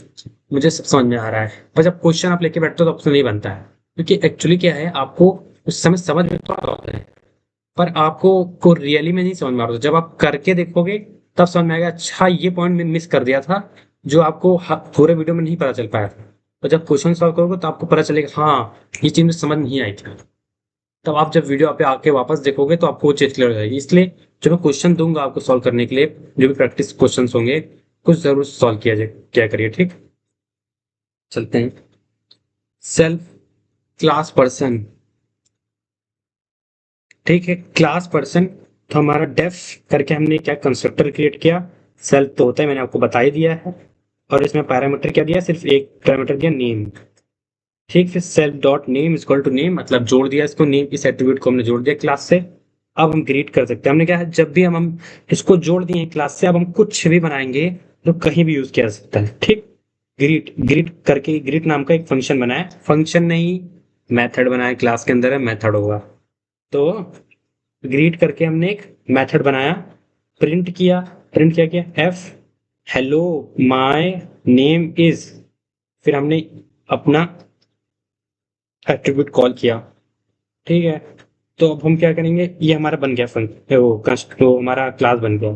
[SPEAKER 1] मुझे सब समझ में आ रहा है, पर जब क्वेश्चन आप लेके बैठते हो तो आपसे नहीं बनता है। क्योंकि एक्चुअली क्या है, आपको उस समय समझ में तो आ रहा होता है, पर आपको को रियली में नहीं समझ में आ रहा होता। जब आप करके देखोगे तब समझ में आएगा, अच्छा ये पॉइंट में मिस कर दिया था जो आपको पूरे वीडियो में नहीं पता चल पाया था। तो जब क्वेश्चन सॉल्व करोगे तो आपको पता चलेगा हाँ ये चीज मुझे समझ नहीं आई थी। तब आप जब वीडियो पे आके वापस देखोगे तो आपको वो चीज क्लियर हो जाएगी। इसलिए जब मैं क्वेश्चन दूंगा आपको सॉल्व करने के लिए, जो भी प्रैक्टिस क्वेश्चन होंगे, कुछ जरूर सॉल्व किया जाए, क्या करिए। ठीक, चलते हैं। Self class person. ठीक है, क्लास पर्सन। तो हमारा डेफ करके हमने क्या कंस्ट्रक्टर क्रिएट किया। सेल्फ तो होता है, मैंने आपको बता ही दिया है। और इसमें पैरामीटर क्या दिया, सिर्फ एक पैरामीटर दिया, नेम। ठीक, फिर self dot name equal to name, मतलब जोड़ दिया इसको, नेम इस एट्रीब्यूट को हमने जोड़ दिया क्लास से। अब हम ग्रीट कर सकते हैं। हमने क्या है, जब भी हम इसको जोड़ दिए क्लास से, अब हम कुछ भी बनाएंगे तो कहीं भी यूज किया जा सकता है। ठीक, ग्रीट ग्रीट करके ग्रीट नाम का एक फंक्शन बनाया, फंक्शन नहीं मेथड बनाया, क्लास के अंदर है मेथड होगा। तो ग्रीट करके हमने एक मेथड बनाया, प्रिंट किया। प्रिंट क्या किया, F hello my name is. फिर हमने अपना एट्रीब्यूट कॉल किया। ठीक है, तो अब हम क्या करेंगे, ये हमारा बन गया वो तो हमारा क्लास बन गया।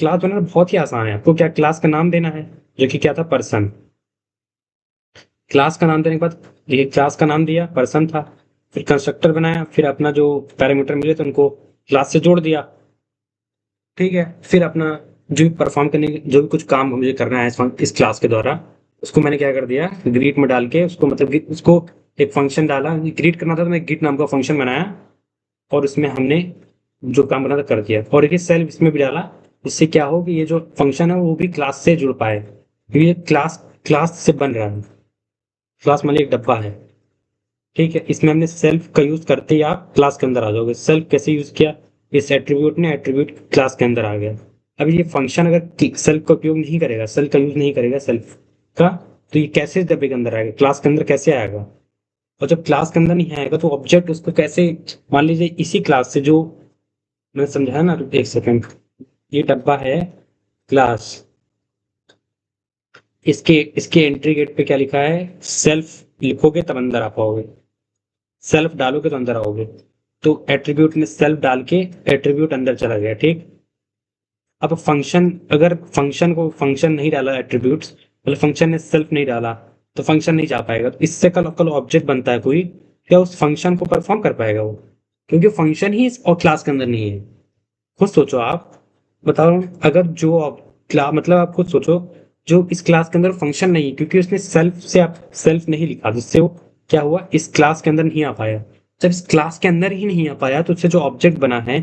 [SPEAKER 1] क्लास बनाना बहुत ही आसान है। आपको क्या क्लास का नाम देना है, जो कि क्या था, पर्सन। क्लास का नाम देने के बाद ये क्लास का नाम दिया, पर्सन था। फिर कंस्ट्रक्टर बनाया, फिर अपना जो पैरामीटर मिले थे उनको क्लास से जोड़ दिया। ठीक है, फिर अपना जो भी परफॉर्म करने जो भी कुछ काम मुझे करना है इस क्लास के द्वारा, उसको मैंने क्या कर दिया, ग्रीट में डाल के उसको, मतलब उसको एक फंक्शन डाला। ग्रीट करना था तो मैं गिट नाम का फंक्शन बनाया, और उसमें हमने जो काम बना था कर दिया। और ये सेल्फ इसमें भी डाला, इससे क्या हो कि ये जो फंक्शन है वो भी क्लास से जुड़ पाए, क्योंकि ये क्लास क्लास से बन रहा है। क्लास मान ली एक डब्बा है। ठीक है, इसमें हमने सेल्फ का यूज करते ही आप क्लास के अंदर आ जाओगे। सेल्फ कैसे यूज किया, इस एट्रीब्यूट ने एट्रीब्यूट क्लास के अंदर आ गया। अब ये फंक्शन अगर सेल्फ का उपयोग नहीं करेगा, सेल्फ का यूज नहीं करेगा सेल्फ का, तो ये कैसे डब्बे के अंदर आएगा, क्लास के अंदर कैसे आएगा? और जब क्लास के अंदर नहीं आएगा तो ऑब्जेक्ट उसको कैसे, मान लीजिए इसी क्लास से जो मैंने समझाया ना, एक सेकेंड, ये डब्बा है क्लास, इसके इसके एंट्री गेट पे क्या लिखा है, सेल्फ लिखोगे तब अंदर आ पाओगे, सेल्फ डालोगे तो अंदर आओगे। तो एट्रीब्यूट में सेल्फ डाल के एट्रीब्यूट अंदर चला गया। ठीक, अब फंक्शन, अगर फंक्शन को फंक्शन नहीं डाला एट्रीब्यूट्स, मतलब फंक्शन ने सेल्फ नहीं डाला तो फंक्शन नहीं जा पाएगा। तो इससे कल कल ऑब्जेक्ट बनता है कोई, क्या उस फंक्शन को परफॉर्म कर पाएगा वो? क्योंकि फंक्शन ही इस और क्लास के अंदर नहीं है। खुद सोचो आप, बताओ, अगर जो आप मतलब आप खुद सोचो, जो इस क्लास के अंदर फंक्शन नहीं है, क्योंकि उसने सेल्फ नहीं लिखा, जिससे वो क्या हुआ, इस क्लास के अंदर नहीं आ पाया। जब इस क्लास के अंदर ही नहीं आ पाया तो उससे जो ऑब्जेक्ट बना है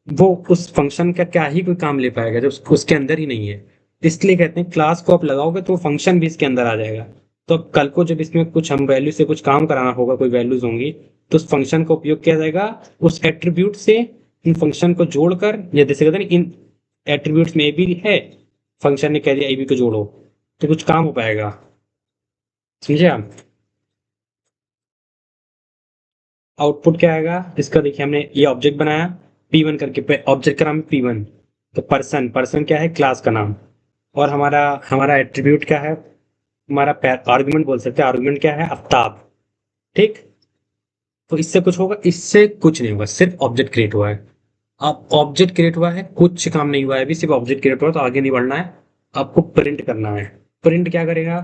[SPEAKER 1] वो उस फंक्शन का क्या ही कोई काम ले पाएगा जब उसके अंदर ही नहीं है। इसलिए कहते हैं क्लास को आप लगाओगे तो फंक्शन भी इसके अंदर आ जाएगा। तो अब कल को जब इसमें कुछ हम वैल्यू से कुछ काम कराना होगा, कोई वैल्यूज होंगी, तो उस फंक्शन का उपयोग किया जाएगा। उस एट्रीब्यूट से इन फंक्शन को जोड़कर, या जैसे कहते हैं ना, इन एट्रीब्यूट्स में ए बी है, फंक्शन ने कह दिया ए बी को जोड़ो, तो कुछ काम हो पाएगा। समझे आप? आउटपुट क्या आएगा इसका? देखिए हमने ये ऑब्जेक्ट बनाया P1 करके, ऑब्जेक्ट का नाम है P1। तो पर्सन, पर्सन क्या है? क्लास का नाम। और हमारा हमारा एट्रीब्यूट क्या है? हमारा आर्गुमेंट बोल सकते हैं, आर्गुमेंट क्या है? आफ्ताब। ठीक। तो इससे कुछ होगा? इससे कुछ नहीं होगा, सिर्फ ऑब्जेक्ट क्रिएट हुआ है। अब ऑब्जेक्ट क्रिएट हुआ है, कुछ काम नहीं हुआ है अभी, सिर्फ ऑब्जेक्ट क्रिएट हुआ है, तो आगे नहीं बढ़ना है। आपको प्रिंट करना है। प्रिंट क्या करेगा?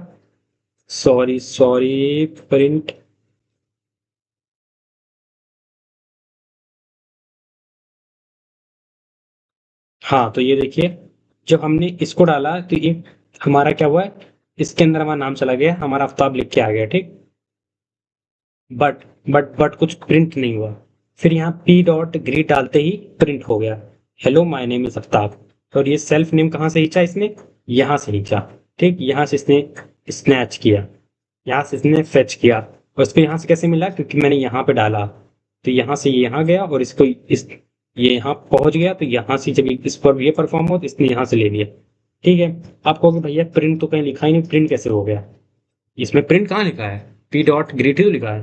[SPEAKER 1] Sorry sorry, print. हाँ, तो ये देखिए, जब हमने इसको डाला तो ये हमारा क्या हुआ है, इसके अंदर हमारा नाम चला गया, हमारा आफ्ताब लिख के आ गया। ठीक। बट बट कुछ प्रिंट नहीं हुआ। फिर यहाँ पी डॉट ग्रीट डालते ही प्रिंट हो गया, hello my name is Aftab. और ये सेल्फ नेम कहाँ से खींचा इसने? यहाँ से खींचा। ठीक, यहाँ से इसने स्नैच किया, यहाँ से इसने फेच किया। और इसको यहाँ से कैसे मिला? क्योंकि मैंने यहाँ पे डाला, तो यहाँ से ये यहाँ गया, और इसको इस ये यहाँ पहुंच गया, तो यहाँ से जब इस पर ये परफॉर्म हो तो इसने यहाँ से ले लिया। ठीक है। आप कहोगे भैया प्रिंट तो कहीं लिखा ही नहीं, प्रिंट कैसे हो गया? इसमें प्रिंट कहाँ लिखा है? पी डॉट ग्रीट ही तो लिखा है।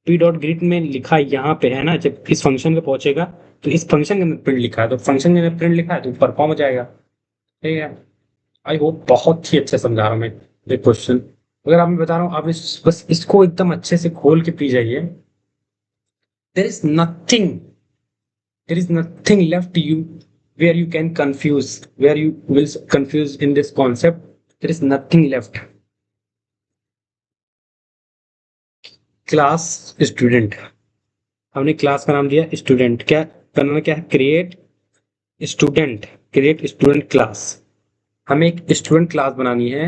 [SPEAKER 1] पी डॉट ग्रीट में लिखा यहाँ पे है ना, जब इस फंक्शन पे पहुंचेगा तो इस फंक्शन के अंदर प्रिंट लिखा है, तो फंक्शन के अंदर प्रिंट लिखा है तो परफॉर्म हो जाएगा। ठीक है। आई होप बहुत ही अच्छे समझा रहा हूँ मैं ये क्वेश्चन। अगर आप, मैं बता रहा हूँ, आप बस इसको एकदम अच्छे से खोल के पी जाइए। There is nothing, there is nothing left you where you can confuse, where you will confuse in this concept. There is nothing left. Class student, हमने क्लास का नाम दिया स्टूडेंट। क्या करना? क्या है? Create student, create student class. हमें एक स्टूडेंट क्लास बनानी है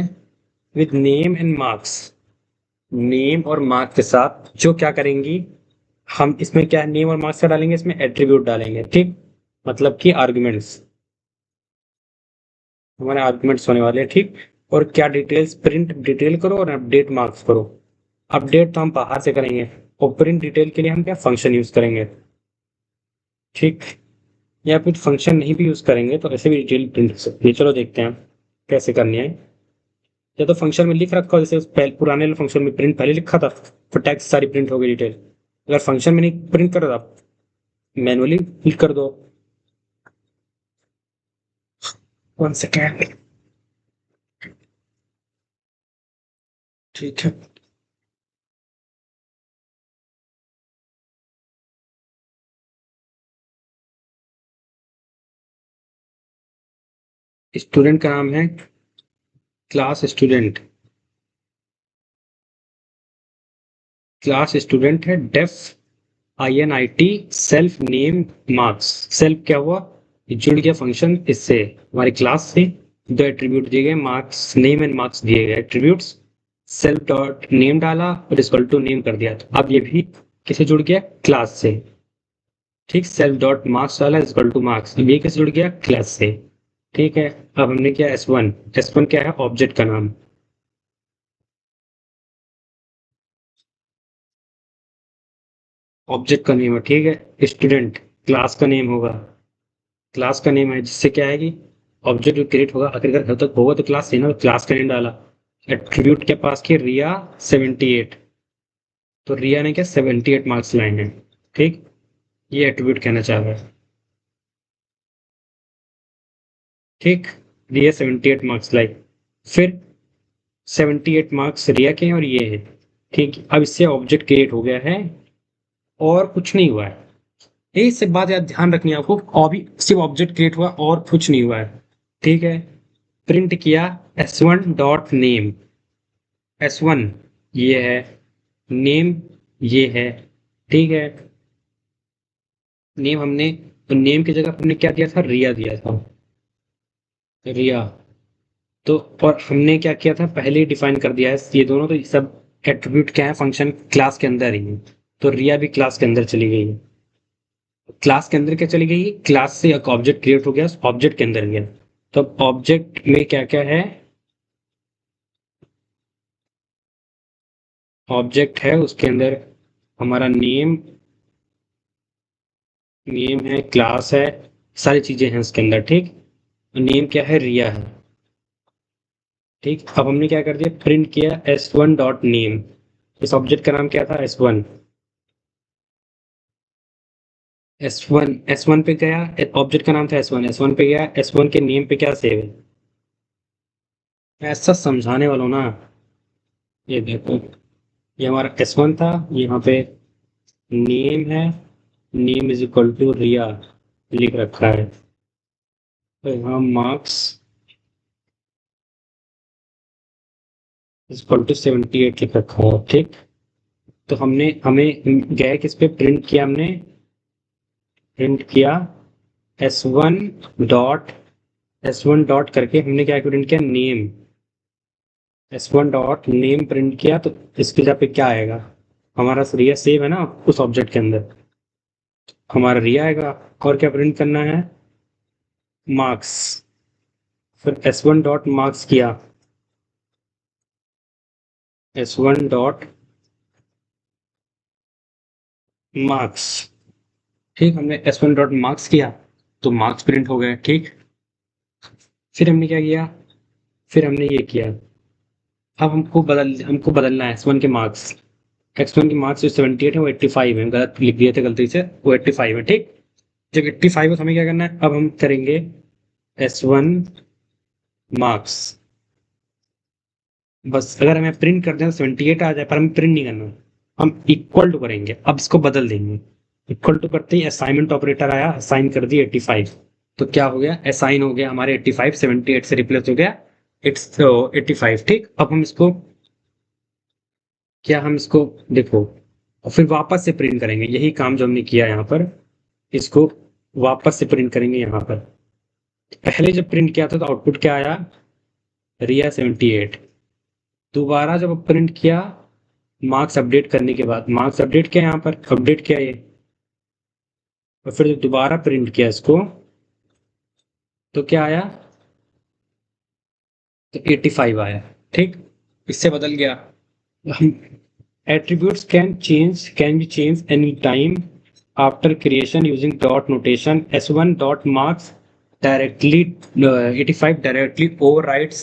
[SPEAKER 1] with name and marks. Name और मार्क्स के साथ जो क्या करेंगी, हम इसमें क्या नेम और मार्क्स का डालेंगे, इसमें एट्रीब्यूट डालेंगे। ठीक, मतलब कि आर्गुमेंट्स, हमारे आर्गुमेंट्स होने वाले हैं। ठीक। और क्या डिटेल्स? प्रिंट डिटेल करो और अपडेट मार्क्स करो। अपडेट तो हम बाहर से करेंगे, और प्रिंट डिटेल के लिए हम क्या फंक्शन यूज करेंगे। ठीक। या फिर फंक्शन नहीं भी यूज करेंगे तो ऐसे भी डिटेल प्रिंट हो सकती है। चलो देखते हैं कैसे करनी है। या तो फंक्शन में लिख रखा हो, जैसे उस पुराने वाले फंक्शन में प्रिंट पहले लिखा था, फिर टैक्स सारी प्रिंट हो गई डिटेल। अगर फंक्शन में नहीं प्रिंट कर रहा, आप मैनुअली क्लिक कर दो। 1 सेकेंड। ठीक है। स्टूडेंट का नाम है क्लास स्टूडेंट। क्लास स्टूडेंट है def INIT self name marks. Self क्या हुआ? ये जुड़ गया फंक्शन इससे, हमारी क्लास से। दो एट्रीब्यूट दिए गए, मार्क्स, नेम एंड मार्क्स दिए गए एट्रीब्यूट्स। सेल्फ डॉट नेम डाला और इक्वल टू नेम कर दिया, तो अब ये भी किसे जुड़ गया? क्लास से। ठीक, सेल्फ डॉट मार्क्स डाला इक्वल टू मार्क्स, ये किसे जुड़ गया? क्लास से। ठीक है। अब हमने किया S1। S1 क्या है? ऑब्जेक्ट का नाम। ऑब्जेक्ट का नेम है। ठीक है। स्टूडेंट क्लास का नेम होगा, क्लास का नेम है, जिससे क्या है कि ऑब्जेक्ट जो क्रिएट होगा, अगर घर तक होगा तो क्लास से ना, क्लास का नेम डाला। एट्रीब्यूट के पास की रिया 78, तो रिया ने क्या 78 मार्क्स लाए हैं। ठीक, ये एट्रीब्यूट कहना चाह रहा है। ठीक, रिया 78 मार्क्स लाई। फिर 78 मार्क्स रिया के हैं और ये है। ठीक, अब इससे ऑब्जेक्ट क्रिएट हो गया है और कुछ नहीं हुआ है। एक से बात याद ध्यान रखनी है आपको, अभी सिर्फ ऑब्जेक्ट क्रिएट हुआ और कुछ नहीं हुआ है। ठीक है। प्रिंट किया S1 डॉट नेम। S1 ये है, नेम ये है। ठीक है। नेम हमने, तो नेम की जगह हमने क्या दिया था? रिया दिया था, रिया। तो और हमने क्या किया था, पहले ही डिफाइन कर दिया है ये दोनों, तो ये सब एट्रीब्यूट क्या है, फंक्शन क्लास के अंदर ही है। तो रिया भी क्लास के अंदर चली गई है। क्लास के अंदर क्या चली गई, क्लास से एक ऑब्जेक्ट क्रिएट हो गया, ऑब्जेक्ट के अंदर गया। तो अब ऑब्जेक्ट में क्या क्या है, ऑब्जेक्ट है उसके अंदर हमारा नेम, नेम है, क्लास है, सारी चीजें हैं उसके अंदर, ठीक। नेम क्या है, रिया है, ठीक। अब हमने क्या कर दिया, प्रिंट किया s1 डॉट नेम। इस ऑब्जेक्ट का नाम क्या था, s1। एस वन पे गया, ऑब्जेक्ट का नाम था s1 पे गया, s1 के नेम पे क्या सेव है, ऐसा समझाने वालों ना। ये देखो, ये हमारा s1 था, यहाँ पे नेम है, नेम इज इक्वल टू रिया लिख रखा है। तो यहाँ मार्क्स इज इक्वल टू 78 लिख रखा है, ठीक। तो हमने हमें गए किस पे, प्रिंट किया हमने, प्रिंट किया s1 डॉट, s1 डॉट करके हमने क्या प्रिंट किया, name. s1 dot name print किया, तो इसकी जगह पे क्या आएगा, हमारा रिया सेव है ना उस ऑब्जेक्ट के अंदर, हमारा रिया आएगा। और क्या प्रिंट करना है, मार्क्स। फिर s1 डॉट मार्क्स किया, s1 डॉट मार्क्स, ठीक। हमने s1 डॉट मार्क्स किया तो मार्क्स प्रिंट हो गए, ठीक। फिर हमने क्या किया, फिर हमने ये किया, अब हमको बदलना है s1 के मार्क्स। x1 के मार्क्स जो 78 है वो 85 है, गलत लिख दिए थे गलती से, वो 85 है, ठीक। जब 85 है तो हमें क्या करना है, अब हम करेंगे s1 मार्क्स। बस अगर हमें प्रिंट कर दें तो 78 आ जाए, पर हमें प्रिंट नहीं करना, हम इक्वल टू करेंगे, अब इसको बदल देंगे। इक्वल टू करते ही असाइनमेंट ऑपरेटर आया, असाइन कर दिया 85। तो क्या हो गया, असाइन हो गया हमारे 85, 78 से रिप्लेस हो गया इट्स 85, ठीक। अब हम इसको, क्या हम इसको, देखो, और फिर वापस से प्रिंट करेंगे यही काम जो हमने किया यहाँ पर, इसको वापस से प्रिंट करेंगे यहाँ पर। पहले जब प्रिंट किया था तो आउटपुट क्या आया, रिया 78। दोबारा जब प्रिंट किया, मार्क्स अपडेट करने के बाद, मार्क्स अपडेट किया यहाँ पर, अपडेट किया ये, और फिर जब दोबारा प्रिंट किया इसको, तो क्या आया, तो 85 आया, ठीक। इससे बदल गया। हम attributes can be changed anytime after creation using dot notation. s1 dot marks directly 85 directly overrides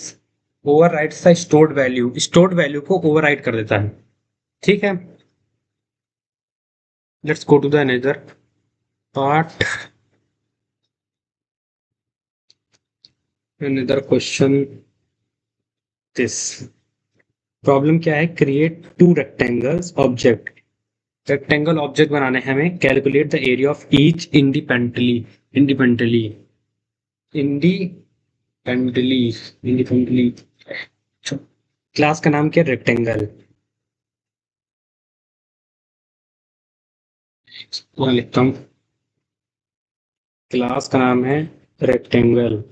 [SPEAKER 1] the stored value को override कर देता है, ठीक है। let's go to the another part, another question। this problem क्या है, create to rectangles object. Rectangle object बनाने हैं हमें, calculate the area of each independently, independently independently independently. Class का नाम क्या है, रेक्टेंगल। यहाँ लिखता हूँ, क्लास का नाम है रेक्टेंगल।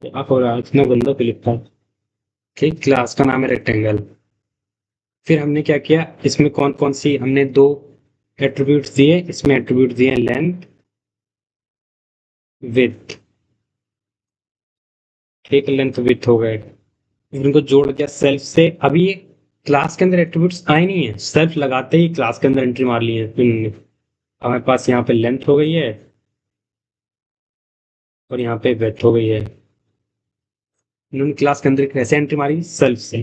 [SPEAKER 1] आप हो रहा है इतना गंदा क्यों लिखता है, ठीक। क्लास का नाम है रेक्टेंगल। फिर हमने क्या किया, इसमें कौन कौन सी, हमने दो एट्रीब्यूट्स दिए, इसमें एट्रीब्यूट दिए लेंथ, विड्थ, ठीक। लेंथ विड्थ हो गए, इनको जोड़ दिया सेल्फ से। अभी ये क्लास के अंदर एट्रीब्यूट्स आए नहीं है, सेल्फ लगाते ही क्लास के अंदर एंट्री मार ली है इन्होंने। हमारे पास यहाँ पे लेंथ हो गई है और यहाँ पे विड्थ हो गई है। इन्होंने क्लास के अंदर कैसे एंट्री मारी, सेल्फ से।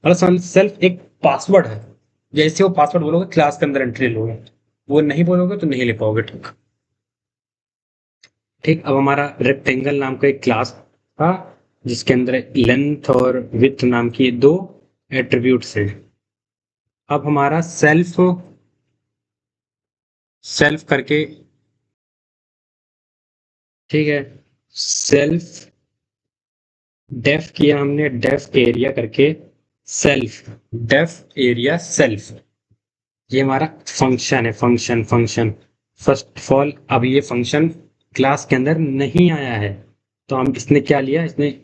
[SPEAKER 1] मतलब सेल्फ एक पासवर्ड है, जैसे वो पासवर्ड बोलोगे क्लास के अंदर एंट्री लोगे, वो नहीं बोलोगे तो नहीं ले पाओगे, ठीक। ठीक, अब हमारा रेक्टेंगल नाम का एक क्लास था जिसके अंदर लेंथ और विड्थ नाम की दो एट्रीब्यूट्स हैं। अब हमारा सेल्फ, सेल्फ करके, ठीक है, सेल्फ डेफ किया हमने, डेफ एरिया करके, सेल्फ डेफ एरिया सेल्फ, ये हमारा फंक्शन है, फंक्शन। फर्स्ट ऑफ ऑल अब ये फंक्शन क्लास के अंदर नहीं आया है, तो हम इसने क्या लिया, इसने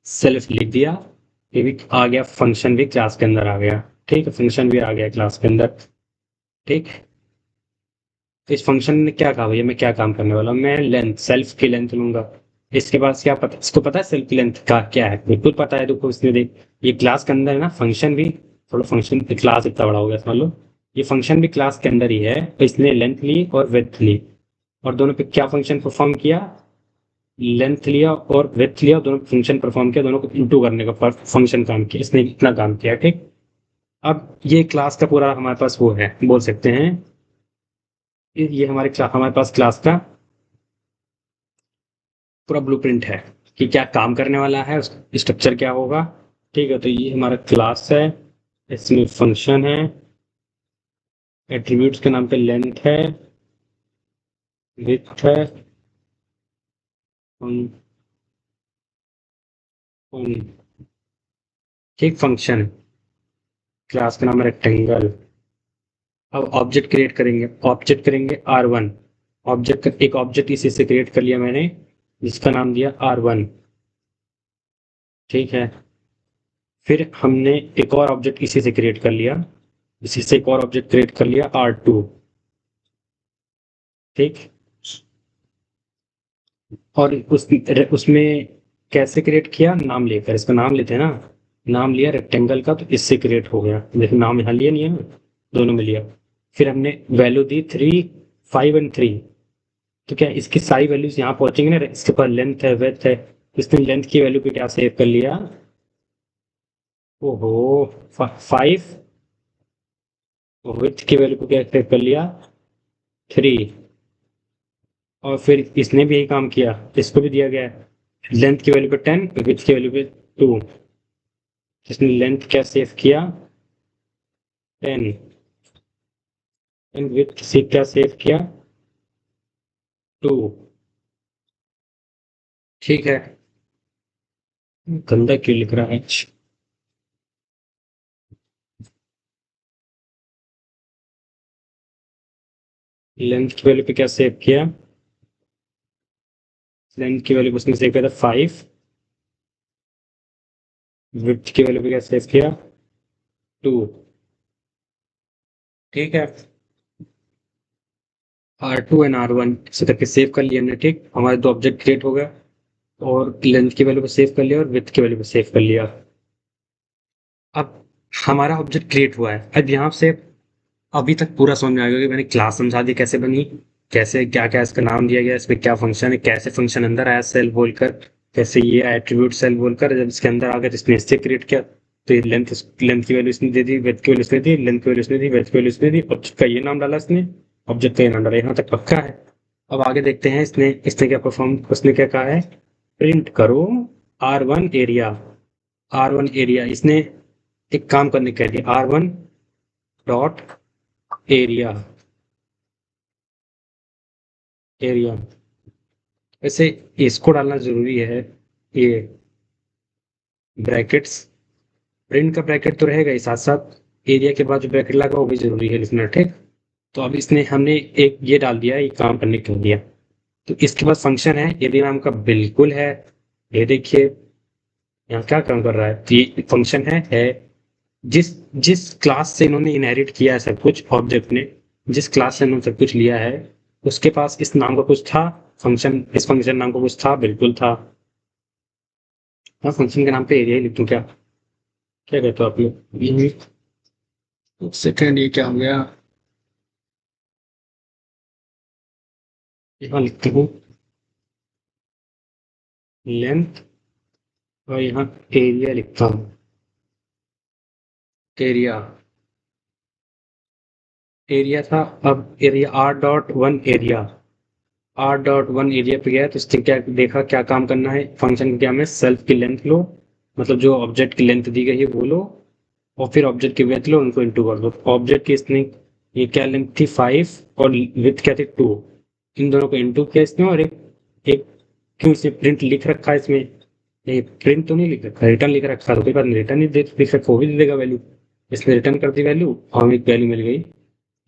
[SPEAKER 1] सेल्फ लिख दिया, ये भी आ गया, फंक्शन भी क्लास के अंदर आ गया। ठीक है, फंक्शन भी आ गया क्लास के अंदर। ठीक, तो इस फंक्शन ने क्या कहा भैया, मैं क्या काम करने वाला हूँ, मैं लेंथ, सेल्फ की लेंथ लूंगा। इसके बाद क्या पता, इसको पता है सेल्फ की लेंथ का क्या है, बिल्कुल पता है। देखो इसने देख, ये क्लास के अंदर है ना फंक्शन भी, थोड़ा फंक्शन क्लास इतना बड़ा हो गया समझ लो, ये फंक्शन भी क्लास के अंदर ही है, तो इसने लेंथ ली और विड्थ ली, और दोनों पे क्या फंक्शन परफॉर्म किया, लेंथ लिया और विड्थ लिया, दोनों फंक्शन परफॉर्म किया, दोनों को इंटू करने का फंक्शन काम किया, इसने इतना काम किया। ठीक, अब ये क्लास का पूरा हमारे पास वो है, बोल सकते हैं ये हमारे पास क्लास का पूरा ब्लूप्रिंट है कि क्या काम करने वाला है, उसका स्ट्रक्चर क्या होगा। ठीक है, तो ये हमारा क्लास है, इसमें फंक्शन है, एट्रीब्यूट्स के नाम पे लेंथ है, विड्थ है, ठीक, फंक्शन, क्लास का नाम है रेक्टेंगल। अब ऑब्जेक्ट क्रिएट करेंगे, ऑब्जेक्ट करेंगे R1, ऑब्जेक्ट, एक ऑब्जेक्ट इसी से क्रिएट कर लिया मैंने, जिसका नाम दिया R1। ठीक है, फिर हमने एक और ऑब्जेक्ट इसी से क्रिएट कर लिया, इसी से एक और ऑब्जेक्ट क्रिएट कर लिया R2। ठीक, और उसमें कैसे क्रिएट किया, नाम लेकर, इसका नाम लेते हैं ना, नाम लिया रेक्टेंगल का, तो इससे क्रिएट हो गया, देखो नाम यहाँ लिया नहीं है ना, दोनों में लिया। फिर हमने वैल्यू दी 3, 5 एंड 3, तो क्या इसकी सारी वैल्यूज यहाँ पहुंचेंगे ना, इसके पास लेंथ है, वेथ है, इसने लेंथ की वैल्यू पे क्या सेव कर लिया, ओहो, 5, विथ की वैल्यू पे क्या सेव कर लिया, 3, और फिर इसने भी यही काम किया, इसको भी दिया गया है लेंथ की वैल्यू पे 10, विथ की वैल्यू पे 2, इसने लेंथ क्या सेव किया, 10, एंड विथ से क्या सेव किया, 2। ठीक है, गंदा क्यों लिख रहा है, लेंथ की वैल्यू पे क्या सेव किया, लेंथ की वैल्यू पे उसने सेव किया था 5, विड्थ की वैल्यू पे क्या सेव किया, 2। ठीक है, R2 एंड R1 इसे करके सेव कर लिया हमने। ठीक, हमारे दो ऑब्जेक्ट क्रिएट हो गए, और लेंथ की वैल्यू पे सेव कर लिया और विड्थ की वैल्यू पे सेव कर लिया। अब हमारा ऑब्जेक्ट क्रिएट हुआ है, अब यहाँ से अभी तक पूरा समझ में आ गया कि मैंने क्लास समझा दी कैसे बनी, कैसे क्या क्या इसका नाम दिया गया, इसमें क्या फंक्शन है, कैसे फंक्शन अंदर आया सेल बोलकर, कैसे ये एट्रीब्यूट सेल बोलकर जब इसके अंदर आ गया तो इसने इससे क्रिएट किया, तो ये लेंथ, लेंथ की वैल्यू इसने दे दी, विड्थ की वैल्यू इसने दी, लेंथ की वैल्यू इसने दी, विड्थ की वैल्यू इसने दी, ऑब्जेक्ट का ये नाम डाला इसने, ऑब्जेक्ट का ये नाम डाला, यहाँ तक पक्का है। अब आगे देखते हैं इसने इसने क्या परफॉर्म, उसने क्या कहा है, प्रिंट करो R1 एरिया, R1 एरिया, इसने एक काम करने कह दिया, R1 डॉट एरिया, एरिया, वैसे इसको डालना जरूरी है, ये ब्रैकेट्स, प्रिंट का ब्रैकेट तो रहेगा ही, साथ साथ एरिया के बाद जो ब्रैकेट लगा वो भी जरूरी है लिखना। ठीक, तो अब इसने हमने एक ये डाल दिया, ये काम करने के लिए, तो इसके बाद फंक्शन है यदि नाम का, बिल्कुल है, ये देखिए यहाँ क्या काम कर रहा है, तो ये फंक्शन है जिस जिस क्लास से इन्होंने इनहेरिट किया है सब कुछ, ऑब्जेक्ट ने जिस क्लास से इन्होंने सब कुछ लिया है, उसके पास इस नाम का कुछ था, फंक्शन, इस फंक्शन नाम का कुछ था, बिल्कुल था। हाँ, फंक्शन के नाम पे एरिया ही लिख दूं क्या, क्या कहते हो आप लोग, एक सेकेंड, ये क्या हो गया, यहाँ लिखता हूँ लेंथ, और यहाँ एरिया लिखता हूँ, एरिया, एरिया था, अब area R.1 area, R.1 area पे गया, तो इसने क्या देखा, क्या काम करना है, फंक्शन क्या में सेल्फ की लेंथ लो, मतलब जो ऑब्जेक्ट की लेंथ दी गई है वो लो, और फिर ऑब्जेक्ट की विड्थ लो, उनको इंटू कर दो, ऑब्जेक्ट की इसने ये क्या लेंथ थी 5, और विड्थ क्या थी 2, इन दोनों को इंटू किया इसने, और एक एक क्यों इसने प्रिंट लिख रखा है इसमें, नहीं प्रिंट तो नहीं लिख रखा, रिटर्न लिख रखा, तो कोई बात नहीं, रिटर्न ही लिख रखा, वो भी दे देगा वैल्यू, इसने रिटर्न कर दी वैल्यू, और हमें एक वैल्यू मिल गई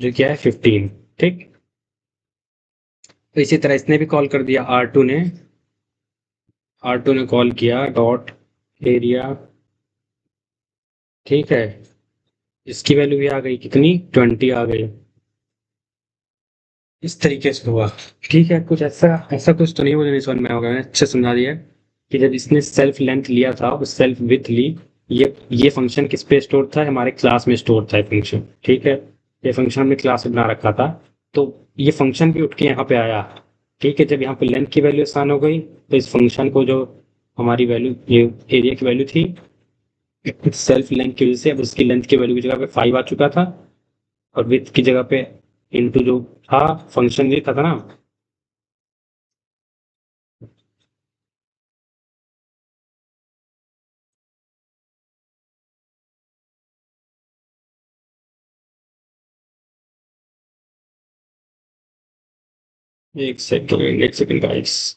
[SPEAKER 1] जो क्या है 15। ठीक, तो इसी तरह इसने भी कॉल कर दिया R2 ने, R2 ने कॉल किया डॉट एरिया, ठीक है, इसकी वैल्यू भी आ गई, कितनी 20 आ गई। इस तरीके से हुआ। ठीक है, कुछ ऐसा ऐसा कुछ तो नहीं, मुझे नहीं समझ में होगा, मैंने अच्छे समझा दिया कि जब इसने सेल्फ लेंथ लिया था और सेल्फ विथ ली, ये फंक्शन किस पे स्टोर था, हमारे क्लास में स्टोर था फंक्शन, ठीक है। ये फंक्शन हमने क्लास में बना रखा था, तो ये फंक्शन भी उठ के यहाँ पे आया। ठीक है, जब यहाँ पे लेंथ की वैल्यू आसान हो गई, तो इस फंक्शन को जो हमारी वैल्यू, ये एरिया की वैल्यू थी, सेल्फ लेंथ की वजह से अब उसकी लेंथ की वैल्यू की जगह पे 5 आ चुका था, और विथ की जगह पे इनटू जो था फंक्शन ये था ना। एक सेकंड गाइस।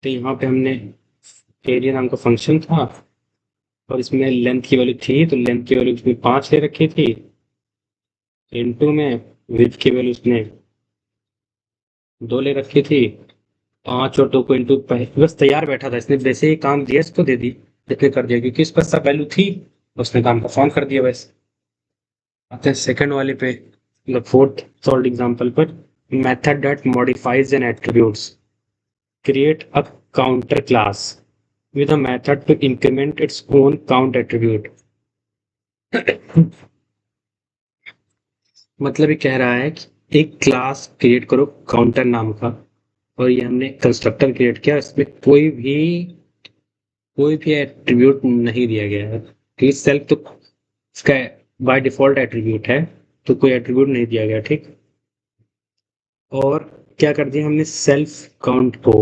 [SPEAKER 1] तो यहाँ पे हमने एरिया नाम का फंक्शन था, और इसमें लेंथ की वैल्यू थी, तो लेंथ की वैल्यू उसमें 5 ले रखी थी, इनटू में विड्थ की वैल्यू उसने 2 ले रखी थी। 5 और 2 को इंटू, बस तैयार बैठा था, इसने जैसे ही काम दिया इसको दे दी, इसने कर दिया क्योंकि इस पर सब वैल्यू थी, उसने काम परफॉर्म कर दिया बस। आते हैं सेकंड वाले पे, मतलब फोर्थ सॉल्व एग्जांपल पर। Method that modifies an attributes create a counter class with a method to increment its own count attribute। मतलब ये कह रहा है कि एक क्लास क्रिएट करो काउंटर नाम का, और ये हमने कंस्ट्रक्टर क्रिएट किया, इसमें कोई भी एट्रीब्यूट नहीं दिया गया है, क्योंकि सेल्फ तो इसका बाय डिफॉल्ट एट्रीब्यूट है, तो कोई एट्रीब्यूट नहीं दिया गया, ठीक। और क्या कर दिया हमने, सेल्फ काउंट को,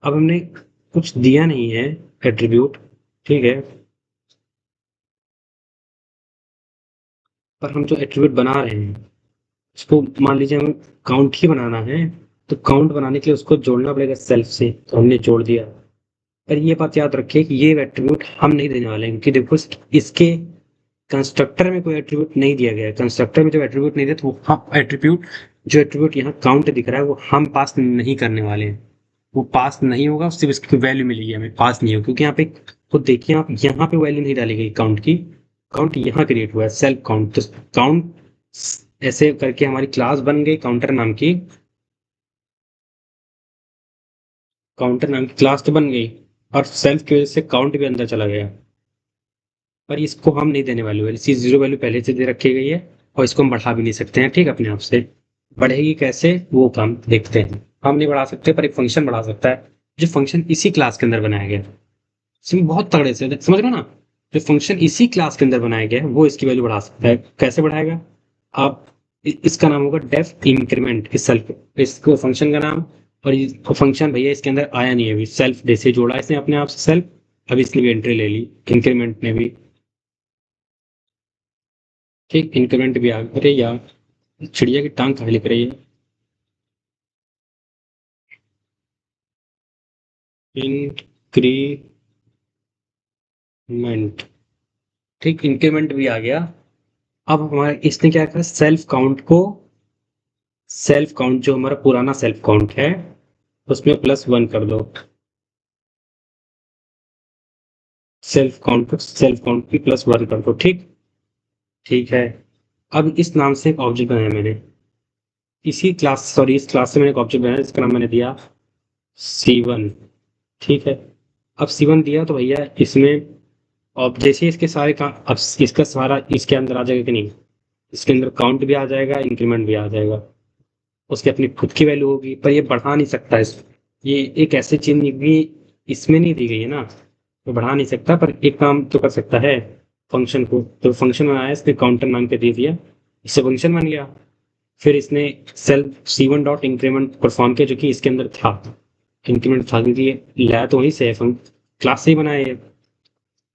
[SPEAKER 1] अब हमने कुछ दिया नहीं है एट्रीब्यूट, ठीक है, पर हम जो एट्रीब्यूट बना रहे हैं उसको मान लीजिए हमें काउंट ही बनाना है, तो काउंट बनाने के लिए उसको जोड़ना पड़ेगा सेल्फ से, तो हमने जोड़ दिया। पर ये बात याद रखिए कि ये एट्रीब्यूट हम नहीं देने वाले हैं, क्योंकि देखो इसके कंस्ट्रक्टर में कोई एट्रीब्यूट नहीं दिया गया है, कंस्ट्रक्टर में जब एट्रीब्यूट नहीं दिया तो वो हम एट्रीब्यूट, जो एट्रीब्यूट यहाँ काउंट दिख रहा है वो हम पास नहीं करने वाले हैं, वो पास नहीं होगा, सिर्फ इसकी वैल्यू मिलेगी हमें, पास नहीं होगा, क्योंकि यहाँ पे खुद देखिए आप, यहाँ पे वैल्यू नहीं डाली गई काउंट की, काउंट यहाँ क्रिएट हुआ है सेल्फ काउंट, तो काउंट ऐसे करके हमारी क्लास बन गई काउंटर नाम की, काउंटर नाम की क्लास तो बन गई, और सेल्फ की वजह से काउंट भी अंदर चला गया। पर इसको हम नहीं देने वाले, इसकी जीरो वैल्यू पहले से दे रखी गई है, और इसको हम बढ़ा भी नहीं सकते हैं, ठीक, अपने आप से। बढ़ेगी कैसे वो काम देखते हैं, हम नहीं बढ़ा सकते, पर एक फंक्शन बढ़ा सकता है, जो फंक्शन इसी क्लास के अंदर बनाया गया है। इसमें बहुत तगड़े से समझ रहे हो ना, जो फंक्शन इसी क्लास के अंदर बनाया गया है वो इसकी वैल्यू बढ़ा सकता है। कैसे बढ़ाएगा, आप इसका नाम होगा डेफ इंक्रीमेंट, इस सेल्फ, इसको फंक्शन का नाम, और ये फंक्शन भैया इसके अंदर आया नहीं है अभी, सेल्फ जैसे जोड़ा इसने अपने आप से सेल्फ, अभी इसने भी एंट्री ले ली इंक्रीमेंट ने भी, ठीक, इंक्रीमेंट भी आ गया। अरे यार, चिड़िया की टांग कहाँ लिख रही है, इंक्रीमेंट, ठीक, इंक्रीमेंट भी आ गया। अब हमारे इसने क्या करा, सेल्फ काउंट को, सेल्फ काउंट जो हमारा पुराना सेल्फ काउंट है उसमें +1 कर दो, सेल्फ काउंट की +1 कर दो, ठीक, ठीक है। अब इस नाम से एक ऑब्जेक्ट बनाया मैंने, इस क्लास से मैंने एक ऑब्जेक्ट बनाया जिसका नाम मैंने दिया C1, ठीक है। अब C1 दिया तो भैया इसमें, अब जैसे इसके सारे का, अब इसका सारा इसके अंदर आ जाएगा कि नहीं, इसके अंदर काउंट भी आ जाएगा, इंक्रीमेंट भी आ जाएगा, उसकी अपनी खुद की वैल्यू होगी, पर ये बढ़ा नहीं सकता इस, ये एक ऐसी चीज भी इसमें नहीं दी गई है ना, तो बढ़ा नहीं सकता, पर एक काम तो कर सकता है, फंक्शन को, तो फंक्शन बनाया इसने काउंटर नाम के दे दिया, इससे फंक्शन बन गया। फिर इसने self C1 dot increment perform किया, जो कि इसके अंदर था, इंक्रीमेंट था, क्योंकि लाया तो वहीं से है, क्लास से ही बनाया है,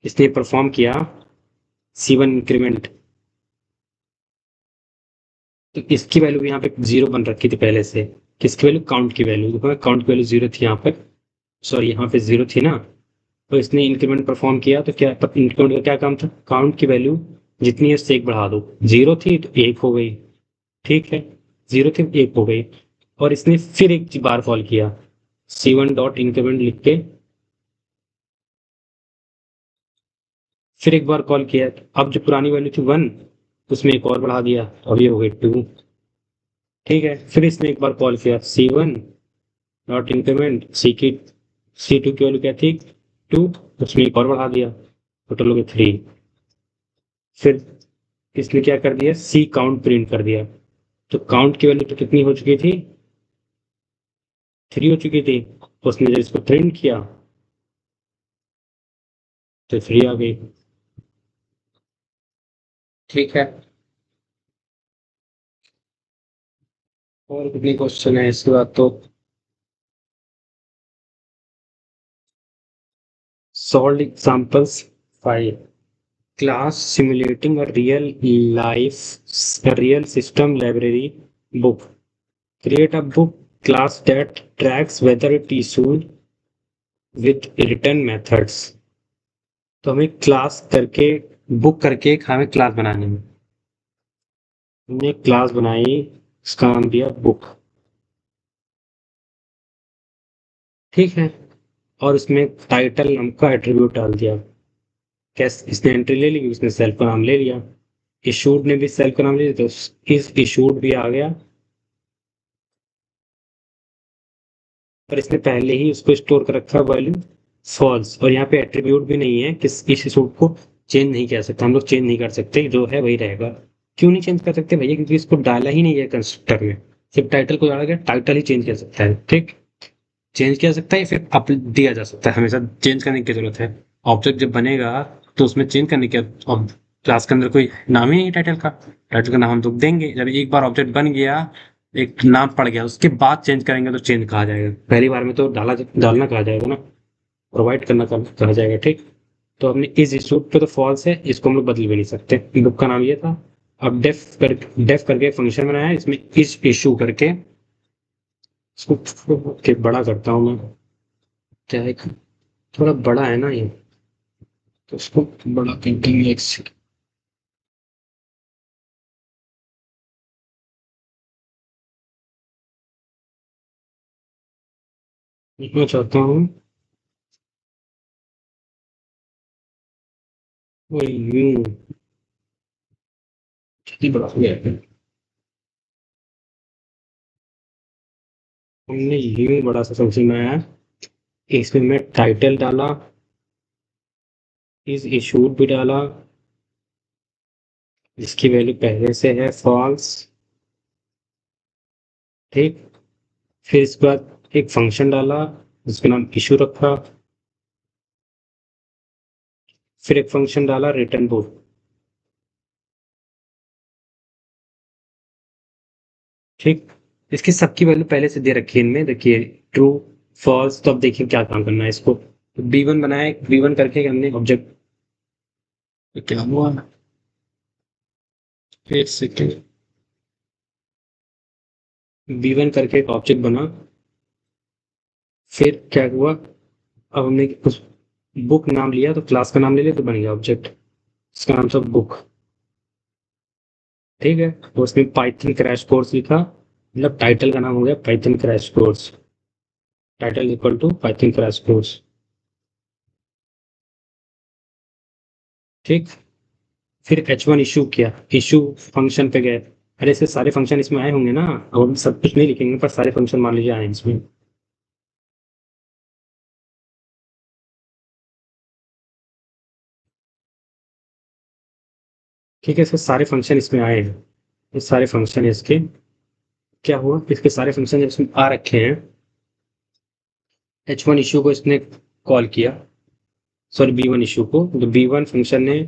[SPEAKER 1] इसने परफॉर्म किया C1 इंक्रीमेंट, तो इसकी वैल्यू यहाँ पे 0 बन रखी थी पहले से, किसकी वैल्यू, काउंट की वैल्यू, काउंट की वैल्यू 0 थी यहाँ पर, सॉरी यहाँ पे 0 थी ना, तो इसने इंक्रीमेंट परफॉर्म किया, तो क्या इंक्रीमेंट का क्या काम था, काउंट की वैल्यू जितनी है उससे 1 बढ़ा दो, 0 थी तो 1 हो गई, ठीक है। 0 थी 1 हो गई, और इसने फिर एक बार कॉल किया, C1 डॉट इंक्रीमेंट लिख के फिर एक बार कॉल किया। अब जो पुरानी वैल्यू थी 1, उसमें एक और बढ़ा दिया, तो अब ये हो गई 2। ठीक है, फिर इसने एक बार कॉल किया, C1 डॉट इंक्रीमेंट C2 की वैल्यू क्या थी 2, उसमें एक और बढ़ा दिया, टोटल हो गया 3। फिर इसने क्या कर दिया, सी काउंट प्रिंट कर दिया। तो काउंट की वैल्यू तो कितनी हो चुकी थी, 3 हो चुकी थी। उसने जब इसको प्रिंट किया तो 3 आ गई। ठीक है, और कितनी क्वेश्चन है इसके बाद तो। Solve examples 5, class simulating a real system library book, create a book class that tracks whether it issued with written methods। तो हमें क्लास करके, बुक करके एक हमें क्लास बनानी है। हमने क्लास बनाई, उसका नाम दिया बुक। ठीक है, और उसमें टाइटल नाम का एट्रीब्यूट डाल दिया। कैसे इसने एंट्री ले ली, उसने सेल्फ का नाम ले लिया। इशूड ने भी सेल्फ का नाम ले लिया, तो इस इशूड भी आ गया, पर इसने पहले ही उसको स्टोर कर रखा वैल्यू फॉल्स। और यहाँ पे एट्रीब्यूट भी नहीं है कि इस इशूड को चेंज नहीं कर सकते, हम लोग चेंज नहीं कर सकते, जो है वही रहेगा। क्यों नहीं चेंज कर सकते भैया, क्योंकि इसको डाला ही नहीं है कंस्ट्रक्टर में, सिर्फ टाइटल को डाला गया, टाइटल ही चेंज कर सकता है। ठीक, चेंज किया जा सकता है, फिर अप दिया जा सकता है, हमेशा चेंज करने की जरूरत है। ऑब्जेक्ट जब बनेगा तो उसमें चेंज करने की, अब क्लास के अंदर कोई नाम ही नहीं है टाइटल का, टाइटल का नाम हम तो देंगे जब एक बार ऑब्जेक्ट बन गया, एक नाम पड़ गया, उसके बाद चेंज करेंगे तो चेंज कहा जाएगा, पहली बार में तो डालना कहा जाएगा ना, प्रोवाइड करना कहा जाएगा। ठीक, तो हमने इस इशूड पे तो फॉल्स है, इसको हम लोग बदल भी नहीं सकते। बुक का नाम ये था। अब डेफ करके फंक्शन बनाया है, इसमें इस इशू करके इसको के बड़ा करता हूँ मैं, क्या है, थोड़ा बड़ा है ना ये, तो उसको बड़ा करके एक सेकंड लिखना चाहता हूँ। वो यूं कितनी बड़ा हो गया है। हमने यूं बड़ा सा फंक्शन बनाया है, इसमें मैं टाइटल डाला, इस इशूड भी डाला, इसकी वैल्यू पहले से है फॉल्स। ठीक, फिर इसके बाद एक फंक्शन डाला जिसका नाम इशू रखा, फिर एक फंक्शन डाला रिटर्न बुक। ठीक, इसकी सबकी वैल्यू पहले से दे रखी है इनमें, देखिए ट्रू फॉल्स। तो अब देखिए क्या काम करना है इसको। B1 बनाए, B1 करके हमने ऑब्जेक्ट, क्या हुआ, एक सेकेंड, B1 करके एक ऑब्जेक्ट बना। फिर क्या हुआ, अब हमने उस बुक नाम लिया, तो क्लास का नाम ले लिया, तो बन गया ऑब्जेक्ट, इसका नाम था बुक। ठीक है, तो उसमें पाइथन क्रैश कोर्स लिखा, मतलब टाइटल का नाम हो गया Python crash course, title equal to Python crash course. ठीक, फिर H1 इशू किया, इशू फंक्शन पे गए। अरे ऐसे सारे फंक्शन इसमें आए होंगे ना, अब हम सब कुछ नहीं लिखेंगे, पर सारे फंक्शन मान लीजिए आए हैं इसमें। ठीक है, इसके सारे फंक्शन इसमें आए हैं, ये सारे फंक्शन है इसके। क्या हुआ, इसके सारे फंक्शन जब इसमें आ रखे हैं, H1 इशू को इसने कॉल किया, सॉरी B1 इशू को, तो B1 फंक्शन ने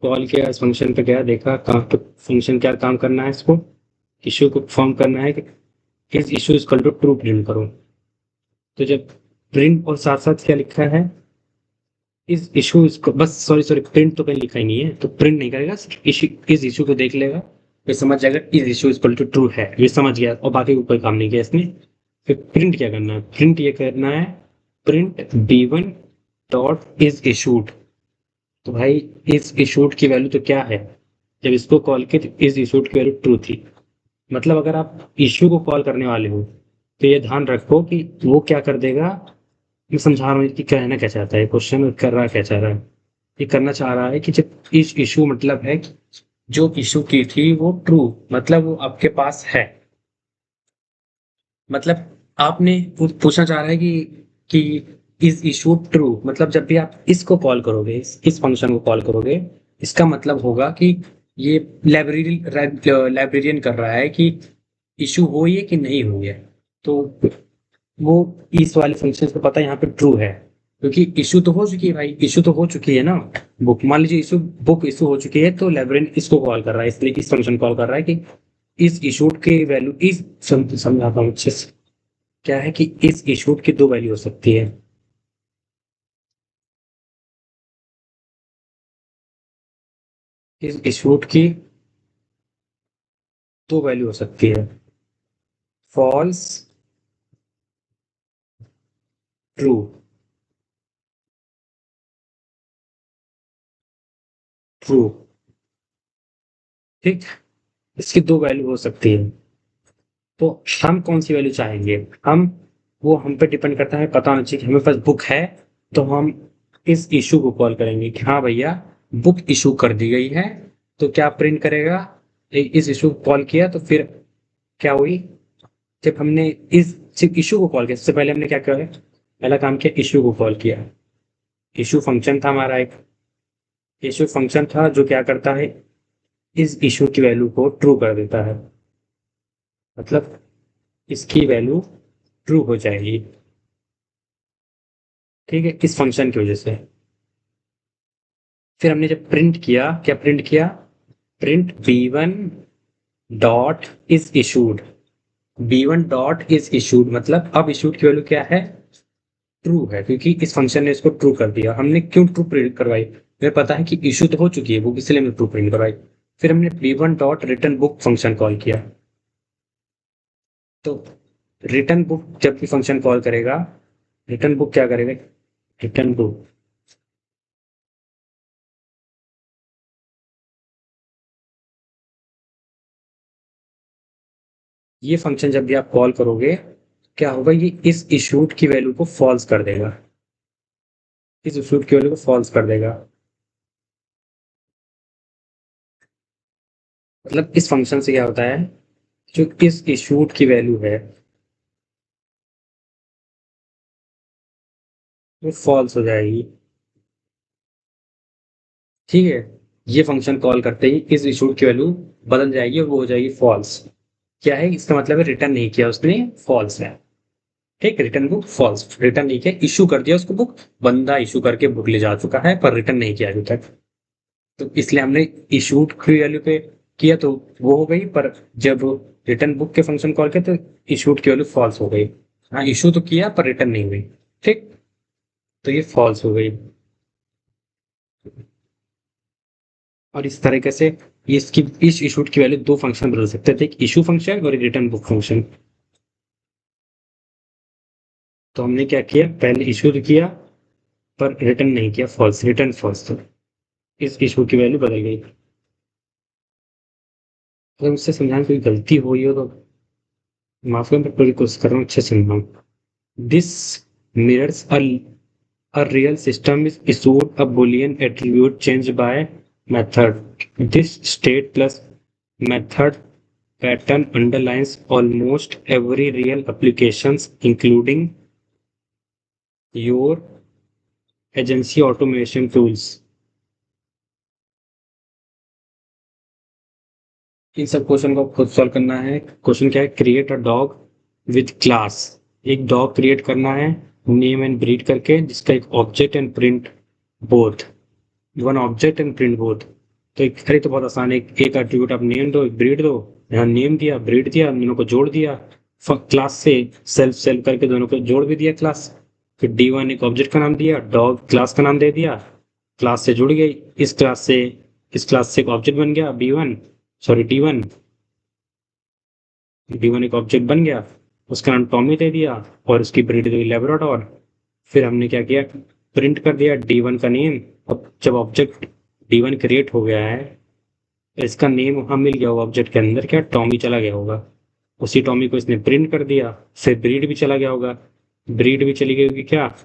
[SPEAKER 1] कॉल किया, इस फंक्शन पे गया, देखा कहाँ पे फंक्शन क्या काम करना है, इसको इशू को फॉर्म करना है कि इस issue equal to true print करो। तो जब प्रिंट और साथ साथ क्या लिखा है, इस इशू इसको बस, सॉरी सॉरी, प्रिंट तो कहीं लिखा ही नहीं है, तो प्रिंट नहीं करेगा, इशू, इस इशू को देख लेगा, फिर समझ जाएगा इस इशू इक्वल टू ट्रू है, ये समझ गया, और बाकी कोई काम नहीं किया इसने। फिर प्रिंट क्या करना है, प्रिंट ये करना है, print B1 dot is issued. तो भाई इस इशूड की वैल्यू तो क्या है, जब इसको कॉल किया तो इस इशूड की वैल्यू ट्रू थी, मतलब अगर आप इश्यू को कॉल करने वाले हो तो ये ध्यान रखो कि वो क्या कर देगा। मैं समझा रहा हूँ कि कहना क्या चाहता है, क्वेश्चन कर रहा क्या चाह रहा है। ये करना चाह रहा है कि जब इस इशू मतलब है कि जो इशू की थी वो ट्रू, मतलब वो आपके पास है। मतलब आपने पूछना चाह रहा है कि इज इशू ट्रू, मतलब जब भी आप इसको कॉल करोगे, इस फंक्शन को कॉल करोगे, इसका मतलब होगा कि ये लाइब्रेरियन कर रहा है कि इशू हुई है कि नहीं हुई है। तो वो इस वाले फंक्शन को पता है यहाँ पे ट्रू है, क्योंकि इशू तो हो चुकी है भाई, इशू तो हो चुकी है ना। बुक मान लीजिए इशू, बुक इशू हो चुकी है तो लाइब्रेरियन इसको कॉल कर रहा है, इसलिए इस फंक्शन कॉल कर रहा है कि इस इशूड के वैल्यू इस समझाता हूँ अच्छे से। क्या है कि इस इशूड की दो वैल्यू हो सकती है। इस इशूड की दो वैल्यू हो सकती है, फॉल्स, ट्रू। ट्रू, ठीक। इसकी दो वैल्यू हो सकती है। तो हम कौन सी वैल्यू चाहेंगे, हम, वो हम पे डिपेंड करता है, पता होना चाहिए कि हमें पास बुक है। तो हम इस इशू को कॉल करेंगे कि हाँ भैया, बुक इशू कर दी गई है। तो क्या प्रिंट करेगा, इस इशू को कॉल किया तो फिर क्या हुई, जब हमने इस सिर्फ इशू को कॉल किया, सबसे पहले हमने क्या किया, पहला काम किया इशू को कॉल किया। इशू फंक्शन था हमारा एक, इशू फंक्शन था जो क्या करता है, इस इशू की वैल्यू को ट्रू कर देता है, मतलब इसकी वैल्यू ट्रू हो जाएगी। ठीक है, इस फंक्शन की वजह से। फिर हमने जब प्रिंट किया, क्या प्रिंट किया, print B1 dot is issued. B1 dot is issued मतलब अब इशूड की वैल्यू क्या है, ट्रू है, क्योंकि इस फंक्शन ने इसको ट्रू कर दिया। हमने क्यों ट्रू प्रिंट करवाई, हमें पता है कि इशू तो हो चुकी है बुक, इसलिए हमने ट्रू प्रिंट करवाई। फिर हमने B1 dot return book function call किया। तो रिटर्न बुक जब भी फंक्शन कॉल करेगा, रिटर्न बुक क्या करेगा, रिटर्न बुक, ये फंक्शन जब भी आप कॉल करोगे, क्या होगा, ये इस इशूड की वैल्यू को फॉल्स कर देगा, इस इशूड की वैल्यू को फॉल्स कर देगा। मतलब इस फंक्शन से क्या होता है, जो इस इशूड की वैल्यू है वो फॉल्स हो जाएगी। ठीक है, ये फंक्शन कॉल करते ही इस इशूड की वैल्यू बदल जाएगी और वो हो जाएगी फॉल्स। क्या है इसका मतलब है, रिटर्न नहीं किया उसने, फॉल्स है। ठीक, रिटर्न बुक फॉल्स, रिटर्न नहीं किया, इशू कर दिया उसको बुक, बंदा इशू करके बुक ले जा चुका है पर रिटर्न नहीं किया अभी तक। तो इसलिए हमने इशूड की वैल्यू पे किया तो वो हो गई, पर जब रिटर्न बुक के फंक्शन कॉल किया तो इशूड की वैल्यू फॉल्स हो गई। हाँ, इशू तो किया पर रिटर्न नहीं हुई। ठीक, तो ये फॉल्स हो गई। और इस तरीके से ये इसकी, इस इशूड की वैल्यू दो फंक्शन बदल सकते थे, एक इशू फंक्शन और एक रिटर्न बुक फंक्शन। तो हमने क्या किया, पहले इशू किया पर रिटर्न नहीं किया, फॉल्स, रिटर्न फॉल्स, तो इस इशू की वैल्यू बदल गई। अगर मुझसे समझाने में कोई गलती हुई हो तो माफ करें, मैं पूरी कोशिश कर रहा हूँ अच्छे से समझाऊं। This mirrors a real system is issued a boolean attribute changed by method. This state plus method pattern underlines almost every real applications, including your agency automation tools. इन सब क्वेश्चन को खुद सॉल्व करना है। क्वेश्चन क्या है, create a dog with class. एक dog create करना है नेम एंड ब्रीड करके, जिसका एक object and print both, one object and print both. तो एक खरी तो बहुत आसान है, एक एट्रीब्यूट आप नेम दो, एक ब्रीड दो। यहाँ नेम दिया, ब्रीड दिया, दोनों को जोड़ दिया, क्लास से सेल्फ सेल्फ करके दोनों को जोड़ भी दिया क्लास। फिर D1 एक ऑब्जेक्ट का नाम दिया, डॉग क्लास का नाम दे दिया, क्लास से जुड़ गई, इस क्लास से एक ऑब्जेक्ट बन गया B1, सॉरी D1, D1 एक ऑब्जेक्ट बन गया, उसका नाम टॉमी दे दिया और उसकी ब्रीड हुई लेब्राडोर। फिर हमने क्या किया, प्रिंट कर दिया D1 का नेम। अब जब ऑब्जेक्ट D1 क्रिएट हो गया है इसका नेम वहां मिल गया होगा ऑब्जेक्ट के अंदर, क्या टॉमी चला गया होगा, उसी टॉमी को इसने प्रिंट कर दिया। फिर ब्रीड भी चला गया होगा, ब्रीड भी चली गई होगी, क्या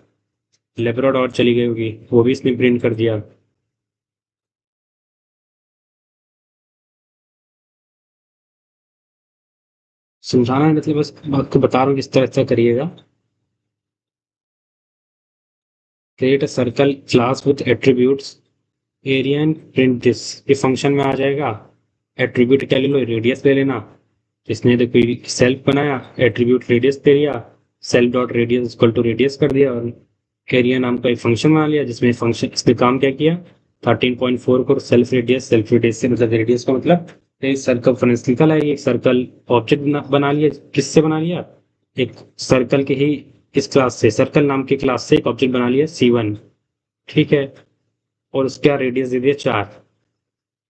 [SPEAKER 1] लेब्राडोर चली गई होगी, वो भी इसने प्रिंट कर दिया। समझाना है मतलब, बस आपको बता रहा हूँ किस तरह से करिएगा। Create a circle class with attributes area and print this, ये फंक्शन में आ जाएगा। एट्रीब्यूट क्या ले लो, रेडियस ले लेना। इसने तो कोई सेल्फ बनाया, एट्रीब्यूट रेडियस दे दिया, self dot radius equal to radius कर दिया, और एरिया नाम का एक फंक्शन बना लिया जिसमें फंक्शन इसने काम क्या किया, 13.4 को सेल्फ रेडियस से मतलब रेडियस का मतलब सर्कमफ्रेंस निकल आई। एक सर्कल ऑब्जेक्ट बना लिया, किससे बना लिया, एक सर्कल के ही इस क्लास से, सर्कल नाम की क्लास से एक ऑब्जेक्ट बना लिया C1, ठीक है, और उसका रेडियस दे दिया 4।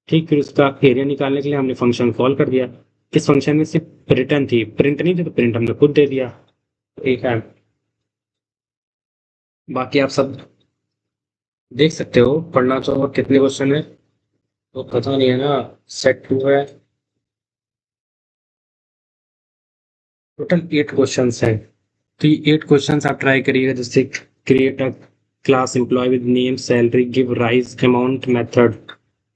[SPEAKER 1] ठीक, फिर उसका एरिया निकालने के लिए हमने फंक्शन कॉल कर दिया। इस फंक्शन में सिर्फ रिटर्न थी, प्रिंट नहीं थी, तो प्रिंट हमने खुद दे दिया। ठीक है, बाकी आप सब देख सकते हो, पढ़ना तो और कितने क्वेश्चन है तो पता नहीं है ना। सेट 2 है, टोटल 8 क्वेश्चन हैं। तो ये 8 क्वेश्चन आप ट्राई करिएगा, जैसे create a class employ with name salary give rise amount method.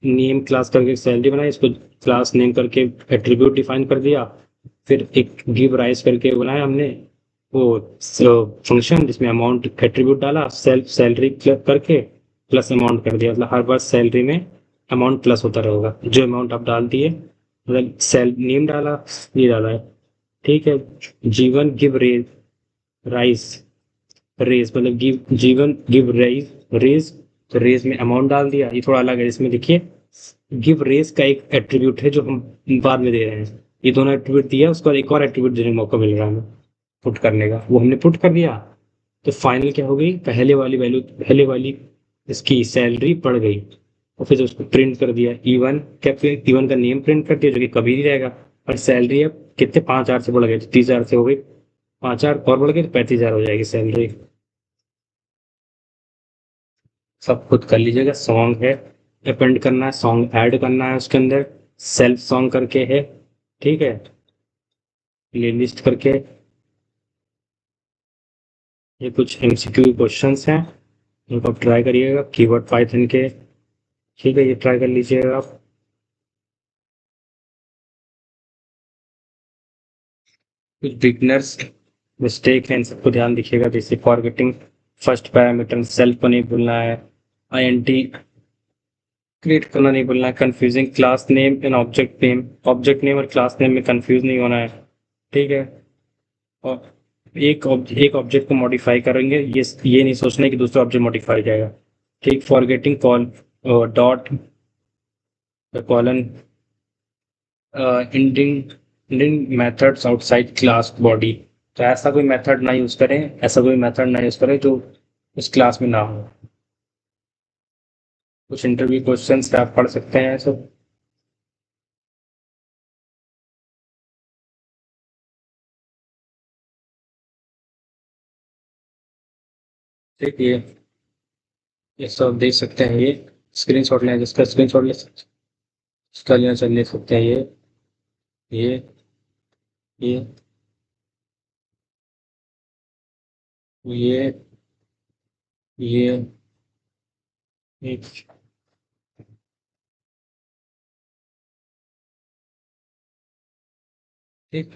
[SPEAKER 1] Name class करके सैलरी बनाई, इसको क्लास नेम करके एट्रीब्यूट डिफाइन कर दिया। फिर एक गिव राइज करके बनाया हमने वो फंक्शन जिसमें अमाउंट एट्रीब्यूट डाला, सेल्फ सैलरी करके प्लस अमाउंट कर दिया, मतलब हर बार सैलरी में अमाउंट प्लस होता रहेगा, जो अमाउंट आप डाल दिए, मतलब सेल नेम डाला, ये डाला है। ठीक है, जीवन गिव राइस, रेज मतलब गिव जीवन गिव रेज, तो रेज में अमाउंट डाल दिया। ये थोड़ा अलग है, इसमें देखिए गिव रेज का एक एट्रीब्यूट है जो हम बाद में दे रहे हैं, ये दोनों एट्रीब्यूट दिया, उसको एक और एट्रीब्यूट देने का मौका मिल रहा है हमें पुट करने का, वो हमने पुट कर दिया। तो फाइनल क्या हो गई, पहले वाली वैल्यू, पहले वाली इसकी सैलरी बढ़ गई, और फिर उसको प्रिंट कर दिया E1, क्या E1 का नेम प्रिंट कर दिया जो कि कभी नहीं रहेगा। और सैलरी अब कितने 5,000 से बढ़ गई, तो 30,000 से हो गई, 5,000 और बढ़ गई तो 35,000 हो जाएगी सैलरी। सब खुद कर लीजिएगा। सॉन्ग है, अपेंड करना है, सॉन्ग ऐड करना है उसके अंदर, सेल्फ सॉन्ग करके है, ठीक है, प्ले लिस्ट करके। ये कुछ MCQ क्वेश्चंस हैं, इनको आप ट्राई करिएगा, कीवर्ड पाइथन के, ठीक है, ये ट्राई कर लीजिएगा आप। कुछ बिगनर्स मिस्टेक है, इन सबको ध्यान रखिएगा, जैसे फॉरगेटिंग फर्स्ट पैरामीटर, सेल्फ को नहीं भूलना है, INT क्रिएट करना नहीं भूलना है, confusing class name and object name और क्लास नेम में कंफ्यूज नहीं होना है, ठीक है। और एक ऑब्जेक्ट को मॉडिफाई करेंगे, ये नहीं सोचना है कि दूसरा ऑब्जेक्ट मॉडिफाई जाएगा, ठीक। Forgetting call dot colon ending methods outside class body, तो ऐसा कोई मेथड ना यूज करें, ऐसा कोई मेथड ना यूज करें जो उस क्लास में ना हो। कुछ इंटरव्यू क्वेश्चंस आप पढ़ सकते हैं सब। ठीक, ये सब देख सकते हैं, ये स्क्रीनशॉट लें, जिसका स्क्रीनशॉट ले सकते, इसका ले सकते हैं, ये ये ये ये एक, ठीक,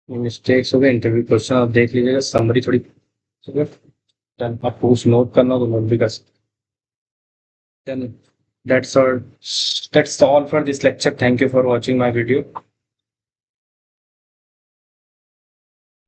[SPEAKER 1] मिस्टेक्स हो गए, इंटरव्यू क्वेश्चन आप देख लीजिएगा, समरी थोड़ी, ठीक है, देन आपको कुछ नोट करना हो तो नोट भी कर सकते हैं। Then that's all that's all for this lecture. Thank you for watching my video.